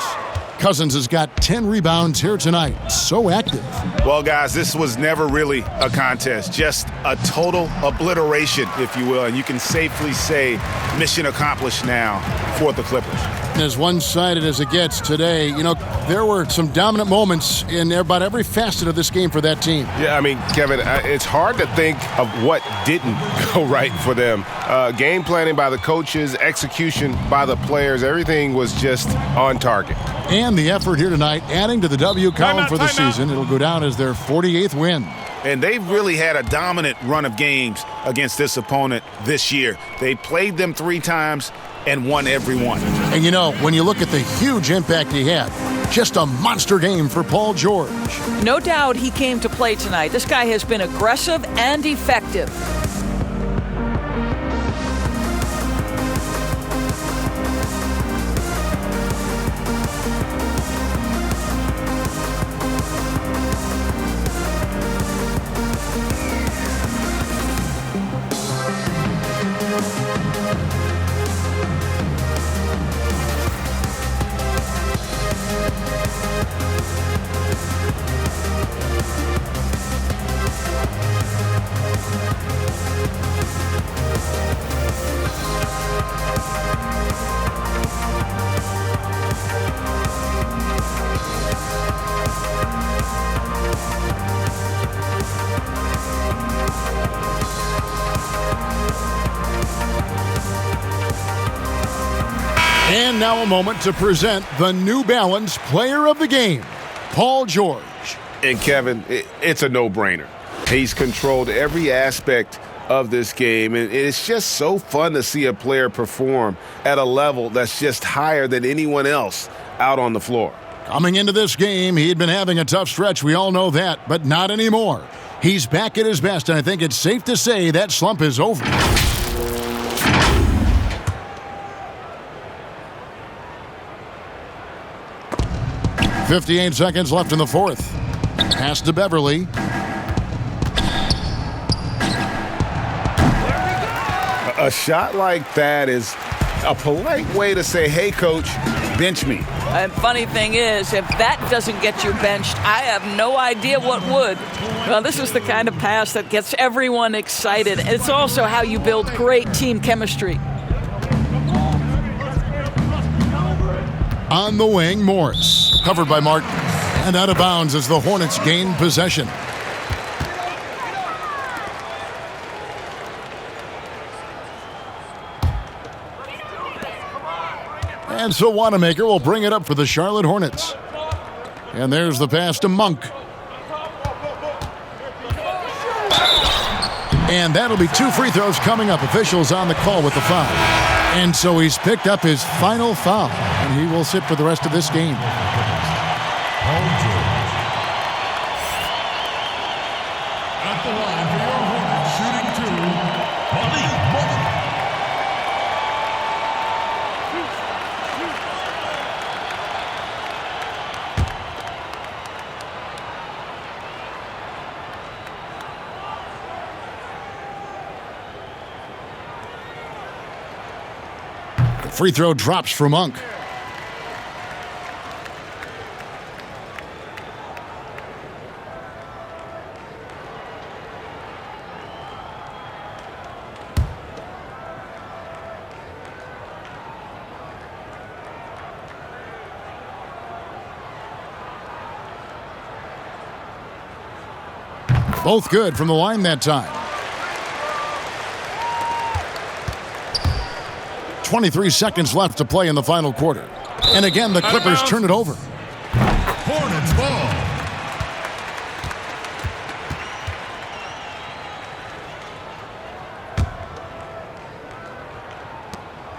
Cousins has got 10 rebounds here tonight. So active. Well, guys, this was never really a contest. Just a total obliteration, if you will. And you can safely say mission accomplished now for the Clippers. As one-sided as it gets today, you know, there were some dominant moments in about every facet of this game for that team. Yeah, I mean, Kevin, it's hard to think of what didn't go right for them. Game planning by the coaches, execution by the players, everything was just on target. And the effort here tonight, adding to the W column for the season. It'll go down as their 48th win. And they've really had a dominant run of games against this opponent this year. They played them 3 times and won every one. And you know, when you look at the huge impact he had, just a monster game for Paul George. No doubt he came to play tonight. This guy has been aggressive and effective. And now a moment to present the New Balance Player of the Game, Paul George. And Kevin, it's a no-brainer. He's controlled every aspect of this game, and it's just so fun to see a player perform at a level that's just higher than anyone else out on the floor. Coming into this game, he'd been having a tough stretch. We all know that, but not anymore. He's back at his best, and I think it's safe to say that slump is over. 58 seconds left in the fourth. Pass to Beverly. A shot like that is a polite way to say, hey, coach, bench me. And funny thing is, if that doesn't get you benched, I have no idea what would. Well, this is the kind of pass that gets everyone excited. It's also how you build great team chemistry. On the wing, Morris. Covered by Martin. And out of bounds as the Hornets gain possession. And so Wanamaker will bring it up for the Charlotte Hornets. And there's the pass to Monk. And that'll be 2 free throws coming up. Officials on the call with the foul. And so he's picked up his final foul. And he will sit for the rest of this game. At the line for your Hornets, shooting 2. Free throw drops for Monk. Both good from the line that time. 23 seconds left to play in the final quarter. And again, the Clippers turn it over. Hornets ball.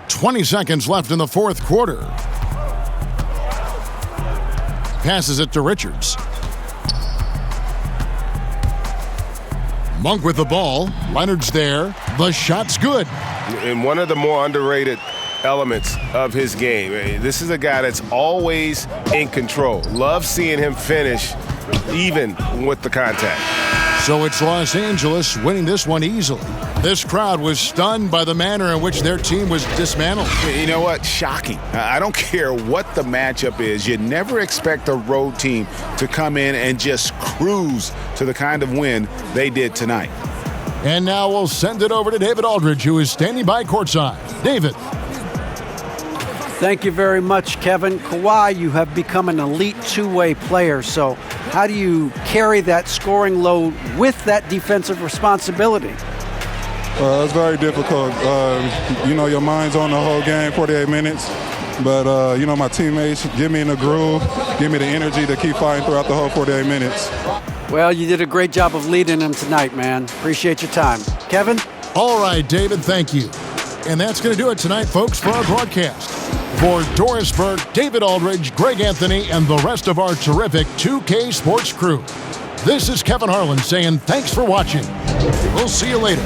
.20 seconds left in the fourth quarter. Passes it to Richards. Monk with the ball. Leonard's there. The shot's good. And one of the more underrated elements of his game. This is a guy that's always in control. Love seeing him finish even with the contact. So it's Los Angeles winning this one easily. This crowd was stunned by the manner in which their team was dismantled. You know what? Shocking. I don't care what the matchup is. You never expect a road team to come in and just cruise to the kind of win they did tonight. And now we'll send it over to David Aldridge, who is standing by courtside. David. Thank you very much, Kevin. Kawhi, you have become an elite two-way player, so how do you carry that scoring load with that defensive responsibility? It's very difficult. Your mind's on the whole game, 48 minutes. But, my teammates get me in the groove, give me the energy to keep fighting throughout the whole 48 minutes. Well, you did a great job of leading them tonight, man. Appreciate your time. Kevin? All right, David, thank you. And that's going to do it tonight, folks, for our broadcast. For Doris Burke, David Aldridge, Greg Anthony, and the rest of our terrific 2K Sports crew, this is Kevin Harlan saying thanks for watching. We'll see you later.